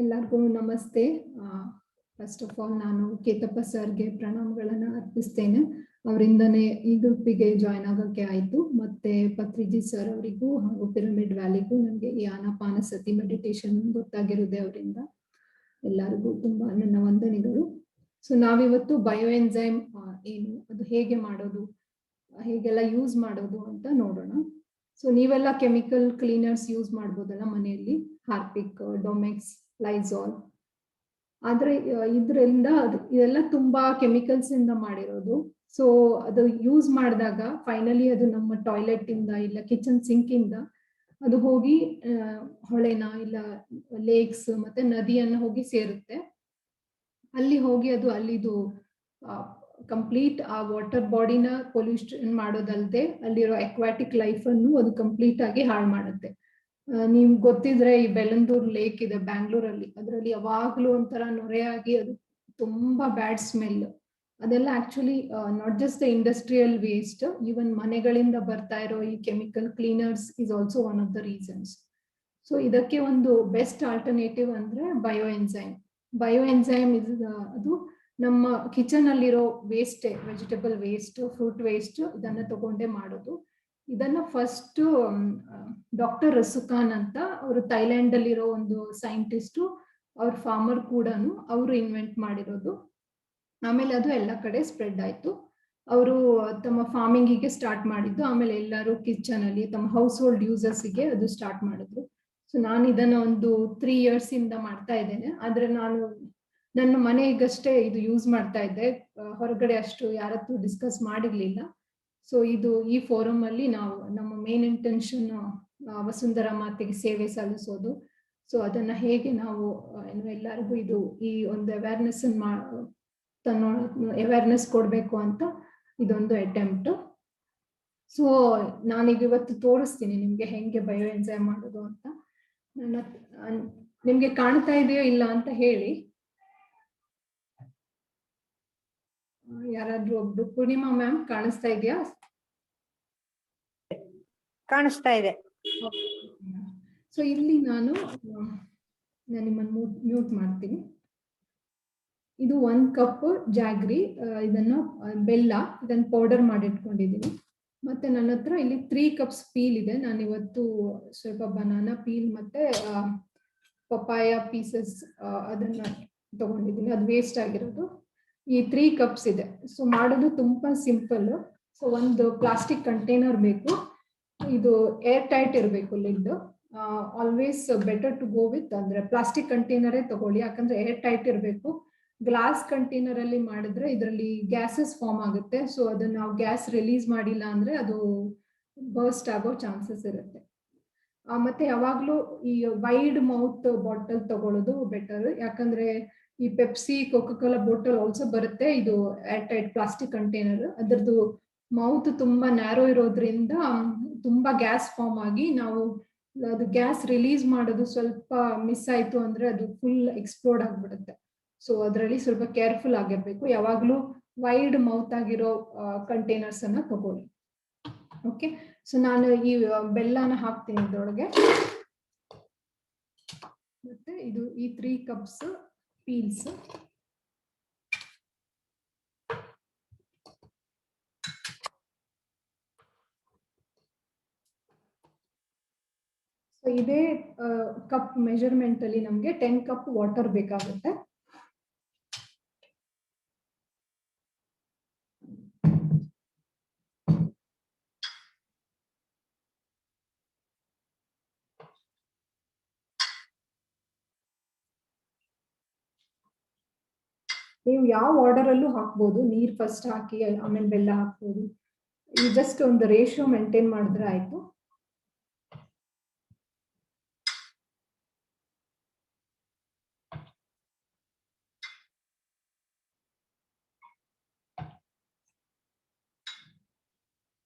ಎಲ್ಲರಿಗೂ ನಮಸ್ತೆ. First of all ನಾನು ಕೇತಪ್ಪ ಸರ್ಗೆ ಪ್ರಣಾಮಗಳನ್ನು ಅರ್ಪಿಸ್ತೇನೆ. ಅವರಿಂದನೇ ಈ ಗ್ರೂಪಿಗೆ ಜಾಯ್ನ್ ಆಗೋಕ್ಕೆ ಆಯಿತು. ಮತ್ತೆ ಪತ್ರಿಜಿ ಸರ್ ಅವರಿಗೂ ಹಾಗೂ ಪಿರಮಿಡ್ ವ್ಯಾಲಿಗೂ ನನಗೆ ಈ ಆನಾಪಾನಸತಿ ಮೆಡಿಟೇಷನ್ ಗೊತ್ತಾಗಿರೋದೆ ಅವರಿಂದ. ಎಲ್ಲರಿಗೂ ತುಂಬಾ ನನ್ನ ವಂದನೆಗಳು. ಸೊ ನಾವಿವತ್ತು ಬಯೋ ಎನ್ಸೈಮ್ ಏನು, ಅದು ಹೇಗೆ ಮಾಡೋದು, ಹೇಗೆಲ್ಲ ಯೂಸ್ ಮಾಡೋದು ಅಂತ ನೋಡೋಣ. ಸೊ ನೀವೆಲ್ಲ ಕೆಮಿಕಲ್ ಕ್ಲೀನರ್ಸ್ ಯೂಸ್ ಮಾಡ್ಬೋದಲ್ಲ ಮನೆಯಲ್ಲಿ, ಹಾರ್ಪಿಕ್, ಡೊಮೆಕ್ಸ್, ಲೈಸಾಲ್. ಆದ್ರೆ ಇದರಿಂದ ಇದೆಲ್ಲ ತುಂಬಾ ಕೆಮಿಕಲ್ಸ್ ಇಂದ ಮಾಡಿರೋದು. ಸೊ ಅದು ಯೂಸ್ ಮಾಡಿದಾಗ ಫೈನಲಿ ಅದು ನಮ್ಮ ಟಾಯ್ಲೆಟ್ ಇಂದ ಇಲ್ಲ ಕಿಚನ್ ಸಿಂಕ್ ಇಂದ ಅದು ಹೋಗಿ ಹೊಳೆನ ಇಲ್ಲ ಲೇಕ್ಸ್ ಮತ್ತೆ ನದಿಯನ್ನ ಹೋಗಿ ಸೇರುತ್ತೆ. ಅಲ್ಲಿ ಹೋಗಿ ಅದು ಅಲ್ಲಿದು ಕಂಪ್ಲೀಟ್ ಆ ವಾಟರ್ ಬಾಡಿನ ಪೊಲ್ಯೂಷನ್ ಮಾಡೋದಲ್ದೆ ಅಲ್ಲಿರೋ ಅಕ್ವಾಟಿಕ್ ಲೈಫ್ ಅನ್ನು ಅದು ಕಂಪ್ಲೀಟ್ ಆಗಿ ಹಾಳು ಮಾಡುತ್ತೆ. ನಿಮ್ಗೆ ಗೊತ್ತಿದ್ರೆ ಈ ಬೆಲಂದೂರ್ ಲೇಕ್ ಇದೆ ಬ್ಯಾಂಗ್ಳೂರಲ್ಲಿ, ಅದರಲ್ಲಿ ಯಾವಾಗ್ಲೂ ಒಂಥರ ನೊರೆಯಾಗಿ ಅದು ತುಂಬಾ ಬ್ಯಾಡ್ ಸ್ಮೆಲ್. ಅದೆಲ್ಲ actually not just the industrial waste, even ಮನೆಗಳಿಂದ ಬರ್ತಾ ಇರೋ ಈ chemical cleaners is also one of the reasons. So ಇದಕ್ಕೆ ಒಂದು ಬೆಸ್ಟ್ ಆಲ್ಟರ್ನೇಟಿವ್ ಅಂದ್ರೆ ಬಯೋ ಎನ್ಸೈಮ್. ಬಯೋ ಎನ್ಸೈಮ್ ಅದು ನಮ್ಮ ಕಿಚನ್ ಅಲ್ಲಿರೋ waste, vegetable waste, fruit waste, ಇದನ್ನ ತಗೊಂಡೇ ಮಾಡೋದು. ಇದನ್ನ ಫಸ್ಟ್ ಡಾಕ್ಟರ್ ರಸುಖಾನ್ ಅಂತ ಅವರು ಥೈಲ್ಯಾಂಡ್ ಅಲ್ಲಿರೋ ಒಂದು ಸೈಂಟಿಸ್ಟು, ಅವ್ರ ಫಾರ್ಮರ್ ಕೂಡ ಅವರು ಇನ್ವೆಂಟ್ ಮಾಡಿರೋದು. ಆಮೇಲೆ ಅದು ಎಲ್ಲ ಕಡೆ ಸ್ಪ್ರೆಡ್ ಆಯ್ತು. ಅವರು ತಮ್ಮ ಫಾರ್ಮಿಂಗಿಗೆ ಸ್ಟಾರ್ಟ್ ಮಾಡಿದ್ದು, ಆಮೇಲೆ ಎಲ್ಲರೂ ಕಿಚನ್ ಅಲ್ಲಿ ತಮ್ಮ ಹೌಸ್ ಹೋಲ್ಡ್ ಯೂಸರ್ಸ್ಗೆ ಅದು ಸ್ಟಾರ್ಟ್ ಮಾಡಿದ್ರು. ಸೊ ನಾನು ಇದನ್ನ ಒಂದು 3 years ಇಂದ ಮಾಡ್ತಾ ಇದ್ದೇನೆ. ಆದ್ರೆ ನಾನು ನನ್ನ ಮನೆಗಷ್ಟೇ ಇದು ಯೂಸ್ ಮಾಡ್ತಾ ಇದ್ದೆ, ಹೊರಗಡೆ ಅಷ್ಟು ಯಾರತ್ತೂ ಡಿಸ್ಕಸ್ ಮಾಡಿರ್ಲಿಲ್ಲ. ಸೊ ಇದು ಈ ಫೋರಮ್ ಅಲ್ಲಿ ನಾವು ನಮ್ಮ ಮೇನ್ ಇಂಟೆನ್ಷನ್ ವಸುಂಧರಾ ಮಾತೆಗೆ ಸೇವೆ ಸಲ್ಲಿಸೋದು. ಸೊ ಅದನ್ನ ಹೇಗೆ ನಾವು ಎಲ್ಲರಿಗೂ ಇದು ಈ ಒಂದು ಅವೇರ್ನೆಸ್ ಕೊಡ್ಬೇಕು ಅಂತ ಇದೊಂದು ಅಟೆಂಪ್ಟ್. ಸೊ ನಾನೀಗ ಇವತ್ತು ತೋರಿಸ್ತೀನಿ ನಿಮ್ಗೆ ಹೆಂಗೆ ಬಯೋ ಎನ್ಸೈಮ್ ಮಾಡೋದು ಅಂತ. ನಿಮ್ಗೆ ಕಾಣ್ತಾ ಇದೆಯೋ ಇಲ್ಲ ಅಂತ ಹೇಳಿ. ಯಾರಾದ್ರೂ ಒಬ್ರು, ಪೂರ್ಣಿಮಾ ಮ್ಯಾಮ್ ಕಾಣಿಸ್ತಾ ಇದೆಯಾ? ಕಾಣಿಸ್ತಾ ಇದೆ. ಸೊ ಇಲ್ಲಿ ನಾನು ನಿಮ್ಮನ್ನು ಮ್ಯೂಟ್ ಮಾಡ್ತೀನಿ. ಇದು 1 ಕಪ್ ಜಾಗ್ರಿ, ಇದನ್ನ ಬೆಲ್ಲ, ಇದನ್ನ ಪೌಡರ್ ಮಾಡಿಟ್ಕೊಂಡಿದ್ದೀನಿ. ಮತ್ತೆ ನನ್ನ ಹತ್ರ ಇಲ್ಲಿ 3 ಕಪ್ಸ್ ಪೀಲ್ ಇದೆ. ನಾನು ಇವತ್ತು ಸ್ವಲ್ಪ ಬನಾನಾ ಪೀಲ್ ಮತ್ತೆ ಪಪಾಯ ಪೀಸಸ್ ಅದನ್ನ ತಗೊಂಡಿದ್ದೀನಿ, ಅದು ವೇಸ್ಟ್ ಆಗಿರೋದು. ಈ 3 ಕಪ್ಸ್ ಇದೆ. ಸೊ ಮಾಡೋದು ತುಂಬಾ ಸಿಂಪಲ್. ಸೊ ಒಂದು ಪ್ಲಾಸ್ಟಿಕ್ ಕಂಟೈನರ್ ಬೇಕು, ಇದು ಏರ್ ಟೈಟ್ ಇರಬೇಕು lid. Always better to go with ಅಂದ್ರೆ ಪ್ಲಾಸ್ಟಿಕ್ ಕಂಟೈನರೇ ತಗೊಳ್ಳಿ, ಯಾಕಂದ್ರೆ ಏರ್ ಟೈಟ್ ಇರಬೇಕು. ಗ್ಲಾಸ್ ಕಂಟೈನರ್ ಅಲ್ಲಿ ಮಾಡಿದ್ರೆ ಇದರಲ್ಲಿ ಗ್ಯಾಸಸ್ ಫಾರ್ಮ್ ಆಗುತ್ತೆ. ಸೊ ಅದನ್ನ ನಾವು ಗ್ಯಾಸ್ ರಿಲೀಸ್ ಮಾಡಿಲ್ಲ ಅಂದ್ರೆ ಅದು ಬರ್ಸ್ಟ್ ಆಗೋ ಚಾನ್ಸಸ್ ಇರುತ್ತೆ. ಮತ್ತೆ ಯಾವಾಗ್ಲೂ ಈ ವೈಡ್ ಮೌತ್ ಬಾಟಲ್ ತಗೊಳ್ಳೋದು ಬೆಟರ್, ಯಾಕಂದ್ರೆ ಈ ಪೆಪ್ಸಿ, ಕೋಕಾ-ಕೋಲಾ ಬಾಟಲ್ ಆಲ್ಸೋ ಬರುತ್ತೆ, ಇದು ಏರ್ ಟೈಟ್ ಪ್ಲಾಸ್ಟಿಕ್ ಕಂಟೈನರ್. ಅದರದ್ದು ಮೌತ್ ತುಂಬಾ ನ್ಯಾರೋ ಇರೋದ್ರಿಂದ ತುಂಬಾ ಗ್ಯಾಸ್ ಫಾರ್ಮ್ ಆಗಿ ನಾವು ಅದು ಗ್ಯಾಸ್ ರಿಲೀಸ್ ಮಾಡೋದು ಸ್ವಲ್ಪ ಮಿಸ್ ಆಯ್ತು ಅಂದ್ರೆ ಅದು ಫುಲ್ ಎಕ್ಸ್ಪ್ಲೋಡ್ ಆಗ್ಬಿಡುತ್ತೆ. ಸೊ ಅದರಲ್ಲಿ ಸ್ವಲ್ಪ ಕೇರ್ಫುಲ್ ಆಗಿರ್ಬೇಕು. ಯಾವಾಗ್ಲೂ ವೈಡ್ ಮೌತ್ ಆಗಿರೋ ಕಂಟೈನರ್ಸ್ ಅನ್ನ ತಗೊಳ್ಳಿ. ಓಕೆ, ಸೊ ನಾನು ಈ ಬೆಲ್ಲನ ಹಾಕ್ತೀನಿ ಇದ್ರೊಳಗೆ. ಮತ್ತೆ ಇದು ಈ 3 ಕಪ್ಸ್ ಪೀಲ್ಸ್. ಸೊ ಇದೇ ಕಪ್ ಮೆಜರ್ಮೆಂಟ್ ಅಲ್ಲಿ ನಮ್ಗೆ 10 ಕಪ್ ವಾಟರ್ ಬೇಕಾಗುತ್ತೆ. ನೀವು ಯಾವ ಆರ್ಡರ್ ಅಲ್ಲೂ ಹಾಕ್ಬೋದು, ನೀರ್ ಫಸ್ಟ್ ಹಾಕಿ ಆಮೇಲೆ ಬೆಲ್ಲ ಹಾಕ್ಬೋದು. ಈ ಜಸ್ಟ್ ಒಂದು ರೇಷಿಯೋ ಮೇಂಟೈನ್ ಮಾಡಿದ್ರೆ ಆಯ್ತು.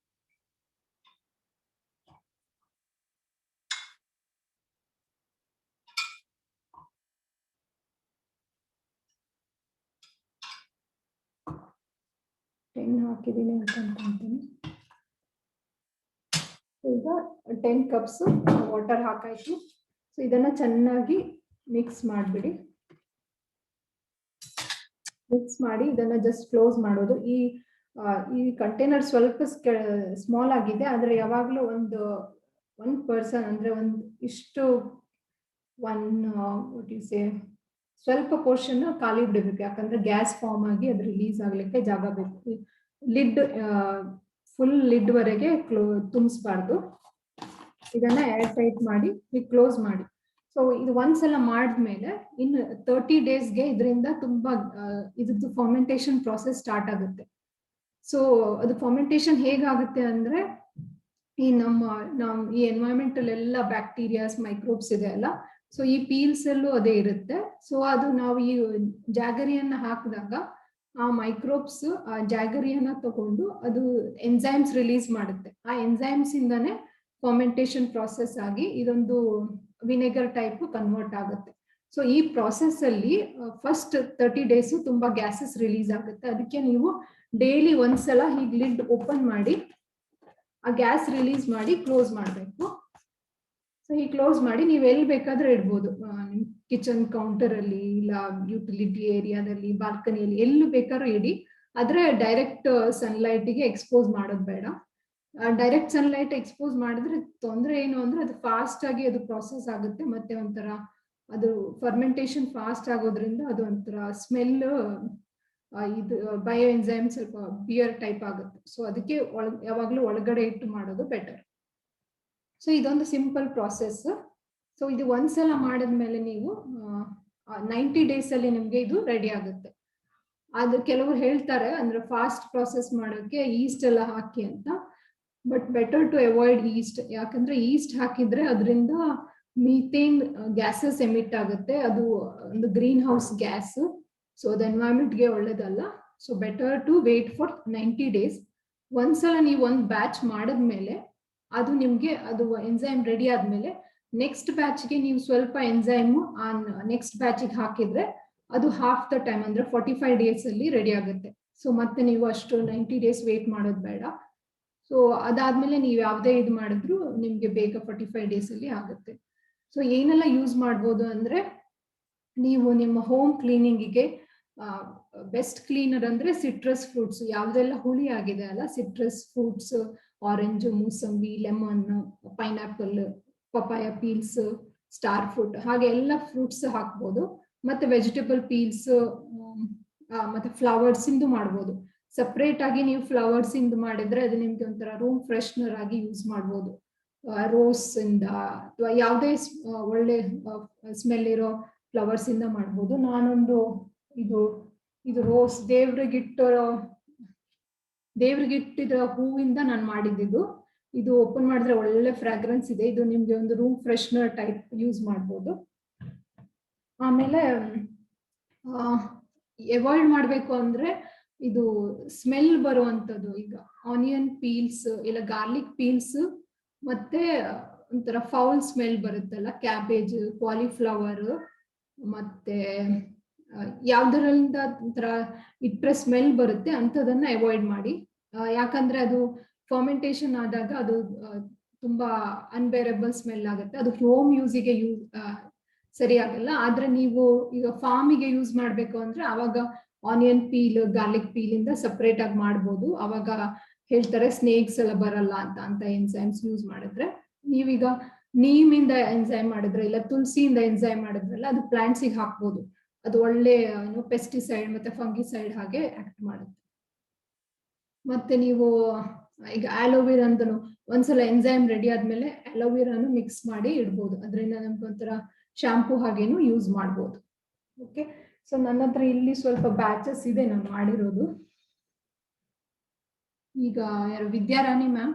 ಹಾಕಿದ್ದೀನಿ ಅಂತ ಅನ್ಕೊಂತೀನಿ. ಈಗ 10 ಕಪ್ಸ್ ವಾಟರ್ ಹಾಕಾಯ್ತು. ಸೊ ಇದನ್ನ ಚೆನ್ನಾಗಿ ಮಿಕ್ಸ್ ಮಾಡಿಬಿಡಿ. ಮಿಕ್ಸ್ ಮಾಡಿ ಇದನ್ನ ಜಸ್ಟ್ ಕ್ಲೋಸ್ ಮಾಡೋದು. ಈ ಕಂಟೈನರ್ ಸ್ವಲ್ಪ ಸ್ಮಾಲ್ ಆಗಿದೆ, ಆದ್ರೆ ಯಾವಾಗ್ಲೂ ಒಂದು ಪರ್ಸನ್ ಅಂದ್ರೆ ಇಷ್ಟು ಸ್ವಲ್ಪ ಪೋರ್ಷನ್ ಖಾಲಿ ಬಿಡಬೇಕು, ಯಾಕಂದ್ರೆ ಗ್ಯಾಸ್ ಫಾರ್ಮ್ ಆಗಿ ಅದು ರಿಲೀಸ್ ಆಗ್ಲಿಕ್ಕೆ ಜಾಗ ಬೇಕು. ಲಿಡ್ ಫುಲ್ ಲಿಡ್ ವರೆಗೆ ತುಂಬಿಸಬಾರ್ದು. ಇದನ್ನ ಏರ್ ಟೈಟ್ ಮಾಡಿ ಕ್ಲೋಸ್ ಮಾಡಿ. ಸೊ ಇದು ಒಂದ್ಸಲ ಮಾಡಿದ್ಮೇಲೆ ಇನ್ನು 30 ಡೇಸ್ಗೆ ಇದರಿಂದ ತುಂಬಾ ಇದ್ರದ್ದು ಫರ್ಮೆಂಟೇಶನ್ ಪ್ರಾಸೆಸ್ ಸ್ಟಾರ್ಟ್ ಆಗುತ್ತೆ. ಸೊ ಅದು ಫರ್ಮೆಂಟೇಶನ್ ಹೇಗಾಗುತ್ತೆ ಅಂದ್ರೆ ಈ ಈ ಎನ್ವೈರನ್ಮೆಂಟ್ ಎಲ್ಲ ಬ್ಯಾಕ್ಟೀರಿಯಾಸ್ ಮೈಕ್ರೋಬ್ಸ್ ಇದೆ ಅಲ್ಲ, ಸೊ ಈ ಪೀಲ್ಸ್ ಅಲ್ಲೂ ಅದೇ ಇರುತ್ತೆ. ಸೊ ಅದು ನಾವು ಈ ಜಾಗರಿಯನ್ನ ಹಾಕಿದಾಗ ಆ ಮೈಕ್ರೋಬ್ಸ್ ಆ ಜಾಗರಿಯನ್ನ ತಗೊಂಡು ಅದು ಎನ್ಸೈಮ್ಸ್ ರಿಲೀಸ್ ಮಾಡುತ್ತೆ. ಆ ಎನ್ಸೈಮ್ಸ್ ಇಂದಾನೆ ಫರ್ಮೆಂಟೇಶನ್ ಪ್ರಾಸೆಸ್ ಆಗಿ ಇದೊಂದು ವಿನೆಗರ್ ಟೈಪ್ ಕನ್ವರ್ಟ್ ಆಗುತ್ತೆ. ಸೊ ಈ ಪ್ರಾಸೆಸ್ ಅಲ್ಲಿ ಫಸ್ಟ್ 30 ಡೇಸ್ ತುಂಬಾ ಗ್ಯಾಸಸ್ ರಿಲೀಸ್ ಆಗುತ್ತೆ. ಅದಕ್ಕೆ ನೀವು ಡೈಲಿ ಒಂದ್ಸಲ ಹೀಗೆ ಲಿಡ್ ಓಪನ್ ಮಾಡಿ ಆ ಗ್ಯಾಸ್ ರಿಲೀಸ್ ಮಾಡಿ ಕ್ಲೋಸ್ ಮಾಡಬೇಕು. ಸೊ ಈ ಕ್ಲೋಸ್ ಮಾಡಿ ನೀವು ಎಲ್ಲಿ ಬೇಕಾದ್ರೆ ಇಡ್ಬೋದು, ಕಿಚನ್ ಕೌಂಟರ್ ಅಲ್ಲಿ, ಇಲ್ಲ ಯುಟಿಲಿಟಿ ಏರಿಯಾದಲ್ಲಿ, ಬಾಲ್ಕನಿಯಲ್ಲಿ, ಎಲ್ಲಿ ಬೇಕಾದ್ರೂ ಇಡಿ. ಆದ್ರೆ ಡೈರೆಕ್ಟ್ ಸನ್ಲೈಟ್ಗೆ ಎಕ್ಸ್ಪೋಸ್ ಮಾಡೋದು ಬೇಡ. ಡೈರೆಕ್ಟ್ ಸನ್ಲೈಟ್ ಎಕ್ಸ್ಪೋಸ್ ಮಾಡಿದ್ರೆ ತೊಂದರೆ ಏನು ಅಂದ್ರೆ ಅದು ಫಾಸ್ಟ್ ಆಗಿ ಅದು ಪ್ರಾಸೆಸ್ ಆಗುತ್ತೆ, ಮತ್ತೆ ಒಂಥರ ಅದು ಫರ್ಮೆಂಟೇಶನ್ ಫಾಸ್ಟ್ ಆಗೋದ್ರಿಂದ ಅದು ಒಂಥರ ಸ್ಮೆಲ್ ಇದು ಬಯೋ ಎನ್ಸೈಮ್ ಸ್ವಲ್ಪ ಬಿಯರ್ ಟೈಪ್ ಆಗುತ್ತೆ. ಸೊ ಅದಕ್ಕೆ ಯಾವಾಗ್ಲೂ ಒಳಗಡೆ ಇಟ್ಟು ಮಾಡೋದು ಬೆಟರ್. ಸೊ ಇದೊಂದು ಸಿಂಪಲ್ ಪ್ರಾಸೆಸ್. ಸೊ ಇದು ಒಂದ್ಸಲ ಮಾಡಿದ್ಮೇಲೆ ನೀವು 90 ಡೇಸ್ ಅಲ್ಲಿ ನಿಮ್ಗೆ ಇದು ರೆಡಿ ಆಗುತ್ತೆ. ಅದು ಕೆಲವರು ಹೇಳ್ತಾರೆ ಅಂದ್ರೆ ಫಾಸ್ಟ್ ಪ್ರಾಸೆಸ್ ಮಾಡೋಕೆ ಈಸ್ಟ್ ಎಲ್ಲ ಹಾಕಿ ಅಂತ, but better to avoid yeast. ಯಾಕಂದ್ರೆ ಈಸ್ಟ್ ಹಾಕಿದ್ರೆ ಅದರಿಂದ ಮೀಥೇನ್ ಗ್ಯಾಸಸ್ ಎಮಿಟ್ ಆಗುತ್ತೆ. ಅದು ಒಂದು ಗ್ರೀನ್ ಹೌಸ್ ಗ್ಯಾಸ್. ಸೊ ಅದು ಎನ್ವೈರನ್ಮೆಂಟ್ಗೆ ಒಳ್ಳೇದಲ್ಲ. So better to wait for 90 days. ಒಂದ್ಸಲ ನೀವು ಒಂದು ಬ್ಯಾಚ್ ಮಾಡಿದ್ಮೇಲೆ ಅದು ನಿಮ್ಗೆ ಅದು ಎನ್ಸೈಮ್ ರೆಡಿ ಆದ್ಮೇಲೆ ನೆಕ್ಸ್ಟ್ ಬ್ಯಾಚ್ಗೆ ನೀವು ಸ್ವಲ್ಪ ಎನ್ಸೈಮ್ ಆ ನೆಕ್ಸ್ಟ್ ಬ್ಯಾಚಿಗೆ ಹಾಕಿದ್ರೆ ಅದು ಹಾಫ್ ದ ಟೈಮ್ ಅಂದ್ರೆ 45 ಡೇಸ್ ಅಲ್ಲಿ ರೆಡಿ ಆಗುತ್ತೆ. ಸೊ ಮತ್ತೆ ನೀವು ಅಷ್ಟು 90 ಡೇಸ್ ವೇಟ್ ಮಾಡೋದು ಬೇಡ. ಸೊ ಅದಾದ್ಮೇಲೆ ನೀವು ಯಾವುದೇ ಇದು ಮಾಡಿದ್ರು ನಿಮ್ಗೆ ಬೇಗ 45 ಡೇಸ್ ಅಲ್ಲಿ ಆಗುತ್ತೆ. ಸೊ ಏನೆಲ್ಲ ಯೂಸ್ ಮಾಡ್ಬೋದು ಅಂದ್ರೆ, ನೀವು ನಿಮ್ಮ ಹೋಮ್ ಕ್ಲೀನಿಂಗಿಗೆ ಬೆಸ್ಟ್ ಕ್ಲೀನರ್ ಅಂದ್ರೆ ಸಿಟ್ರಸ್ ಫ್ರೂಟ್ಸ್, ಯಾವ್ದೆಲ್ಲ ಹುಳಿ ಆಗಿದೆ ಅಲ್ಲ, ಸಿಟ್ರಸ್ ಫ್ರೂಟ್ಸ್, ಆರೆಂಜ್, ಮೂಸಂಬಿ, lemon, pineapple, papaya peels, star fruit, ಹಾಗೆ ಎಲ್ಲ ಫ್ರೂಟ್ಸ್ ಹಾಕ್ಬೋದು. ಮತ್ತೆ ವೆಜಿಟೇಬಲ್ ಪೀಲ್ಸ್, ಮತ್ತೆ ಫ್ಲವರ್ಸ್ ಇಂದು ಮಾಡ್ಬೋದು. ಸಪ್ರೇಟ್ ಆಗಿ ನೀವು ಫ್ಲವರ್ಸ್ ಇಂದ ಮಾಡಿದ್ರೆ ಅದು ನಿಮ್ಗೆ ಒಂಥರ ರೂಮ್ ಫ್ರೆಶ್ನರ್ ಆಗಿ ಯೂಸ್ ಮಾಡ್ಬೋದು. ರೋಸ್ ಇಂದ ಅಥವಾ ಯಾವುದೇ ಒಳ್ಳೆ ಸ್ಮೆಲ್ ಇರೋ ಫ್ಲವರ್ಸ್ ಇಂದ ಮಾಡ್ಬೋದು. ನಾನೊಂದು ಇದು ರೋಸ್ ದೇವ್ರಿಗಿಟ್ಟಿದ ಹೂವಿಂದ ನಾನು ಮಾಡಿದ್ದು. ಇದು ಓಪನ್ ಮಾಡಿದ್ರೆ ಒಳ್ಳೆ ಫ್ರಾಗ್ರೆನ್ಸ್ ಇದೆ. ಇದು ನಿಮ್ಗೆ ಒಂದು ರೂಮ್ ಫ್ರೆಶ್ನರ್ ಟೈಪ್ ಯೂಸ್ ಮಾಡ್ಬೋದು. ಆಮೇಲೆ ಅವಾಯ್ಡ್ ಮಾಡ್ಬೇಕು ಅಂದ್ರೆ ಇದು ಸ್ಮೆಲ್ ಬರುವಂತದ್ದು, ಈಗ ಆನಿಯನ್ ಪೀಲ್ಸ್ ಇಲ್ಲ ಗಾರ್ಲಿಕ್ ಪೀಲ್ಸ್, ಮತ್ತೆ ಒಂಥರ ಫೌಲ್ ಸ್ಮೆಲ್ ಬರುತ್ತಲ್ಲ, ಕ್ಯಾಬೇಜ್, ಕಾಲಿಫ್ಲವರ್, ಮತ್ತೆ ಯಾವ್ದರಿಂದ ಒಂಥರ ಇಟ್ಟರೆ ಸ್ಮೆಲ್ ಬರುತ್ತೆ ಅಂತದನ್ನ ಅವಾಯ್ಡ್ ಮಾಡಿ. ಯಾಕಂದ್ರೆ ಅದು ಫರ್ಮೆಂಟೇಶನ್ ಆದಾಗ ಅದು ತುಂಬಾ ಅನ್ಬೇರಬಲ್ ಸ್ಮೆಲ್ ಆಗುತ್ತೆ. ಅದು ಹೋಮ್ ಯೂಸಿಗೆ ಸರಿ ಆಗಲ್ಲ. ಆದ್ರೆ ನೀವು ಈಗ ಫಾರ್ಮಿಗೆ ಯೂಸ್ ಮಾಡ್ಬೇಕು ಅಂದ್ರೆ ಅವಾಗ ಆನಿಯನ್ ಪೀಲ್, ಗಾರ್ಲಿಕ್ ಪೀಲ್ ಇಂದ ಸಪ್ರೇಟ್ ಆಗಿ ಮಾಡ್ಬೋದು. ಅವಾಗ ಹೇಳ್ತಾರೆ ಸ್ನೇಕ್ಸ್ ಎಲ್ಲ ಬರಲ್ಲ ಅಂತ ಎನ್ಸೈಮ್ಸ್ ಯೂಸ್ ಮಾಡಿದ್ರೆ. ನೀವೀಗ ನೀಮಿಂದ ಎನ್ಸೈಮ್ ಮಾಡಿದ್ರೆ ಇಲ್ಲ ತುಳಸಿಯಿಂದ ಎನ್ಸೈಮ್ ಮಾಡಿದ್ರಲ್ಲ, ಅದು ಪ್ಲಾಂಟ್ಸಿಗೆ ಹಾಕ್ಬೋದು. ಅದು ಒಳ್ಳೆ ಪೆಸ್ಟಿಸೈಡ್ ಮತ್ತೆ ಫಂಗಿಸೈಡ್ ಹಾಗೆ ಆಕ್ಟ್ ಮಾಡುತ್ತೆ. ಮತ್ತೆ ನೀವು ಈಗ ಆಲೋವೆರಾಂದನು ಒಂದ್ಸಲ ಎನ್ಸೈಮ್ ರೆಡಿ ಆದ್ಮೇಲೆ ಆಲೋವೆರಾನು ಮಿಕ್ಸ್ ಮಾಡಿ ಇಡ್ಬೋದು. ಅದರಿಂದ ನಮ್ಗೆ ಒಂಥರ ಶಾಂಪೂ ಹಾಗೇನು ಯೂಸ್ ಮಾಡ್ಬೋದು. ಓಕೆ, ಸೊ ನನ್ನ ಹತ್ರ ಇಲ್ಲಿ ಸ್ವಲ್ಪ ಬ್ಯಾಚಸ್ ಇದೆ ನಾನು ಮಾಡಿರೋದು. ಈಗ ಯಾರು ವಿದ್ಯಾರಾಣಿ ಮ್ಯಾಮ್,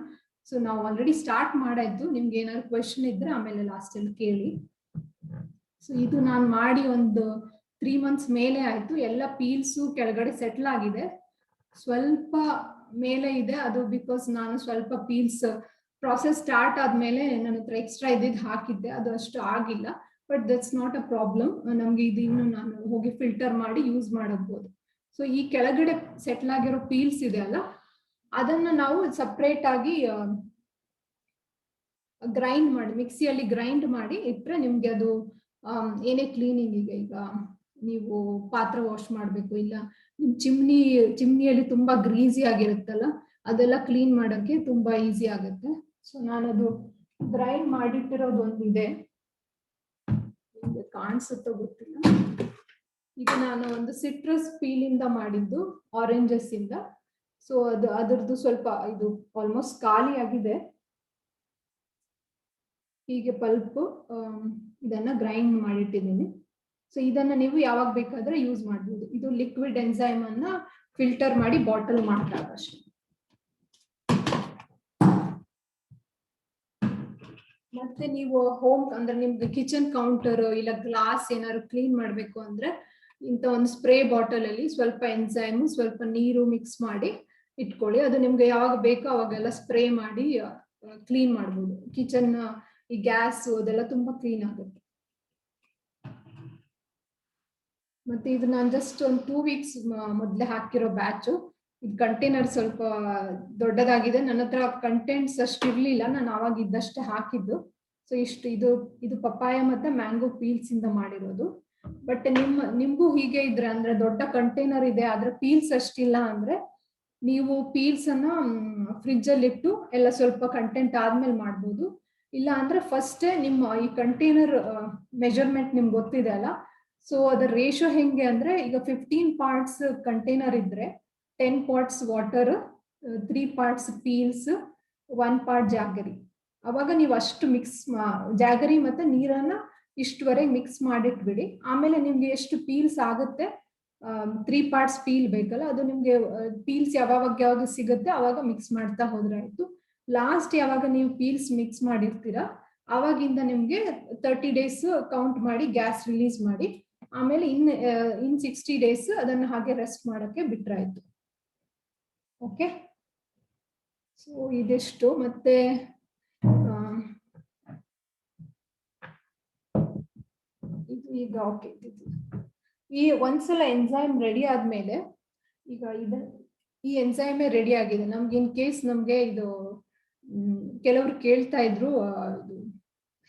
ಸೊ ನಾವು ಆಲ್ರೆಡಿ ಸ್ಟಾರ್ಟ್ ಮಾಡಾಯ್ತು. ನಿಮ್ಗೆ ಏನಾದ್ರು ಕ್ವೆಶನ್ ಇದ್ರೆ ಆಮೇಲೆ ಲಾಸ್ಟ್ ಅಲ್ಲಿ ಕೇಳಿ. ಸೊ ಇದು ನಾನು ಮಾಡಿ ಒಂದು 3 months ಮೇಲೆ ಆಯ್ತು. ಎಲ್ಲ ಪೀಲ್ಸು ಕೆಳಗಡೆ ಸೆಟ್ಲ್ ಆಗಿದೆ. ಸ್ವಲ್ಪ ಮೇಲೆ ಇದೆ, ಅದು ಬಿಕಾಸ್ ನಾನು ಸ್ವಲ್ಪ ಪೀಲ್ಸ್ ಪ್ರಾಸೆಸ್ ಸ್ಟಾರ್ಟ್ ಆದ್ಮೇಲೆ ನನ್ನ ಹತ್ರ ಎಕ್ಸ್ಟ್ರಾ ಇದ್ದಿದ್ದು ಹಾಕಿದ್ದೆ, ಅದು ಅಷ್ಟು ಆಗಿಲ್ಲ. But that's not a problem. ನಮ್ಗೆ ಇದು ಇನ್ನು ನಾನು ಹೋಗಿ ಫಿಲ್ಟರ್ ಮಾಡಿ ಯೂಸ್ ಮಾಡಬಹುದು. ಸೊ ಈ ಕೆಳಗಡೆ ಸೆಟ್ಲ್ ಆಗಿರೋ ಪೀಲ್ಸ್ ಇದೆ ಅಲ್ಲ, ಅದನ್ನ ನಾವು ಸಪ್ರೇಟ್ ಆಗಿ ಗ್ರೈಂಡ್ ಮಾಡಿ ಮಿಕ್ಸಿಯಲ್ಲಿ ಗ್ರೈಂಡ್ ಮಾಡಿ ಇಟ್ರೆ ನಿಮ್ಗೆ ಅದು ಏನೇ ಕ್ಲೀನಿಂಗಿಗೆ, ಈಗ ನೀವು ಪಾತ್ರ ವಾಶ್ ಮಾಡಬೇಕು, ಇಲ್ಲ ನಿಮ್ ಚಿಮ್ನಿಯಲ್ಲಿ ತುಂಬಾ ಗ್ರೀಸಿ ಆಗಿರುತ್ತಲ್ಲ, ಅದೆಲ್ಲ ಕ್ಲೀನ್ ಮಾಡಕ್ಕೆ ತುಂಬಾ ಈಸಿ ಆಗುತ್ತೆ. ಸೊ ನಾನದು ಗ್ರೈಂಡ್ ಮಾಡಿಟ್ಟಿರೋದು ಒಂದಿದೆ, ನಿಮ್ಗೆ ಕಾಣಿಸುತ್ತೋ ಗೊತ್ತಿಲ್ಲ. ಈಗ ನಾನು ಒಂದು ಸಿಟ್ರಸ್ ಪೀಲ್ ಇಂದ ಮಾಡಿದ್ದು, ಆರೆಂಜಸ್ ಇಂದ. ಸೊ ಅದರದ್ದು ಸ್ವಲ್ಪ ಇದು ಆಲ್ಮೋಸ್ಟ್ ಖಾಲಿ ಆಗಿದೆ. ಹೀಗೆ ಪಲ್ಪ್ ಇದನ್ನ ಗ್ರೈಂಡ್ ಮಾಡಿಟ್ಟಿದ್ದೀನಿ. ಸೊ ಇದನ್ನ ನೀವು ಯಾವಾಗ ಬೇಕಾದ್ರೆ ಯೂಸ್ ಮಾಡ್ಬೋದು. ಇದು ಲಿಕ್ವಿಡ್ ಎನ್ಸೈಮ್ ಅನ್ನ ಫಿಲ್ಟರ್ ಮಾಡಿ ಬಾಟಲ್ ಮಾಡ್ತಾರೆ ಅಷ್ಟೇ. ಮತ್ತೆ ನೀವು ಹೋಮ್ ಅಂದ್ರೆ ನಿಮ್ಗೆ ಕಿಚನ್ ಕೌಂಟರ್ ಇಲ್ಲ ಗ್ಲಾಸ್ ಏನಾದ್ರು ಕ್ಲೀನ್ ಮಾಡ್ಬೇಕು ಅಂದ್ರೆ ಇಂಥ ಒಂದು ಸ್ಪ್ರೇ ಬಾಟಲ್ ಅಲ್ಲಿ ಸ್ವಲ್ಪ ಎನ್ಸೈಮ್, ಸ್ವಲ್ಪ ನೀರು ಮಿಕ್ಸ್ ಮಾಡಿ ಇಟ್ಕೊಳ್ಳಿ. ಅದು ನಿಮ್ಗೆ ಯಾವಾಗ ಬೇಕೋ ಅವಾಗೆಲ್ಲ ಸ್ಪ್ರೇ ಮಾಡಿ ಕ್ಲೀನ್ ಮಾಡ್ಬೋದು. ಕಿಚನ್ ಈ ಗ್ಯಾಸ್ ಅದೆಲ್ಲ ತುಂಬಾ ಕ್ಲೀನ್ ಆಗುತ್ತೆ. ಮತ್ತೆ ಇದು ನಾನು ಜಸ್ಟ್ ಒಂದು 2 weeks ಮೊದಲೇ ಹಾಕಿರೋ ಬ್ಯಾಚು. ಇದು ಕಂಟೈನರ್ ಸ್ವಲ್ಪ ದೊಡ್ಡದಾಗಿದೆ, ನನ್ನ ಹತ್ರ ಕಂಟೆಂಟ್ಸ್ ಅಷ್ಟು ಇರ್ಲಿಲ್ಲ, ನಾನು ಆವಾಗ ಇದ್ದಷ್ಟೇ ಹಾಕಿದ್ದು. ಸೊ ಇಷ್ಟು ಇದು ಪಪ್ಪಾಯ ಮತ್ತೆ ಮ್ಯಾಂಗೋ ಪೀಲ್ಸ್ ಇಂದ ಮಾಡಿರೋದು. ಬಟ್ ನಿಮ್ಗೂ ಹೀಗೆ ಇದ್ರೆ ಅಂದ್ರೆ ದೊಡ್ಡ ಕಂಟೈನರ್ ಇದೆ ಆದ್ರೆ ಪೀಲ್ಸ್ ಅಷ್ಟಿಲ್ಲ ಅಂದ್ರೆ ನೀವು ಪೀಲ್ಸ್ ಅನ್ನ ಫ್ರಿಜ್ ಅಲ್ಲಿ ಇಟ್ಟು ಎಲ್ಲ ಸ್ವಲ್ಪ ಕಂಟೆಂಟ್ ಆದ್ಮೇಲೆ ಮಾಡ್ಬೋದು. ಇಲ್ಲ ಅಂದ್ರೆ ಫಸ್ಟ್ ನಿಮ್ಮ ಈ ಕಂಟೈನರ್ ಮೆಜರ್ಮೆಂಟ್ ನಿಮ್ಗೆ ಗೊತ್ತಿದೆ ಅಲ್ಲ. ಸೊ ಅದರ ರೇಷಿಯೋ ಹೆಂಗೆ ಅಂದ್ರೆ, ಈಗ 15 parts ಕಂಟೈನರ್ ಇದ್ರೆ 10 parts water, 3 parts Peel's, 1 part ಜಾಗರಿ. ಅವಾಗ ನೀವು ಅಷ್ಟು ಜಾಗರಿ ಮತ್ತೆ ನೀರನ್ನ ಇಷ್ಟುವರೆಗೆ ಮಿಕ್ಸ್ ಮಾಡಿಟ್ಬಿಡಿ. ಆಮೇಲೆ ನಿಮ್ಗೆ ಎಷ್ಟು ಪೀಲ್ಸ್ ಆಗುತ್ತೆ, 3 parts ಪೀಲ್ ಬೇಕಲ್ಲ, ಅದು ನಿಮ್ಗೆ ಪೀಲ್ಸ್ ಯಾವಾಗ ಸಿಗುತ್ತೆ ಅವಾಗ ಮಿಕ್ಸ್ ಮಾಡ್ತಾ ಹೋದ್ರೆ ಆಯ್ತು. ಲಾಸ್ಟ್ ಯಾವಾಗ ನೀವು ಪೀಲ್ಸ್ ಮಿಕ್ಸ್ ಮಾಡಿರ್ತೀರಾ ಆವಾಗಿಂದ ನಿಮ್ಗೆ 30 days ಕೌಂಟ್ ಮಾಡಿ ಗ್ಯಾಸ್ ರಿಲೀಸ್ ಮಾಡಿ, ಆಮೇಲೆ ಇನ್ 60 days ಅದನ್ನ ಹಾಗೆ ರೆಸ್ಟ್ ಮಾಡಕ್ಕೆ ಬಿಟ್ರಾಯ್ತು. ಓಕೆ, ಸೊ ಇದೆಷ್ಟು. ಮತ್ತೆ ಇದು ಈಗ ಓಕೆ, ಈ ಒಂದ್ಸಲ ಎನ್ಸೈಮ್ ರೆಡಿ ಆದ್ಮೇಲೆ, ಈಗ ಈ ಎನ್ಸೈಮೇ ರೆಡಿ ಆಗಿದೆ. ನಮ್ಗೆ ಇನ್ ಕೇಸ್ ನಮ್ಗೆ ಇದು ಕೆಲವರು ಕೇಳ್ತಾ ಇದ್ರು ಇದು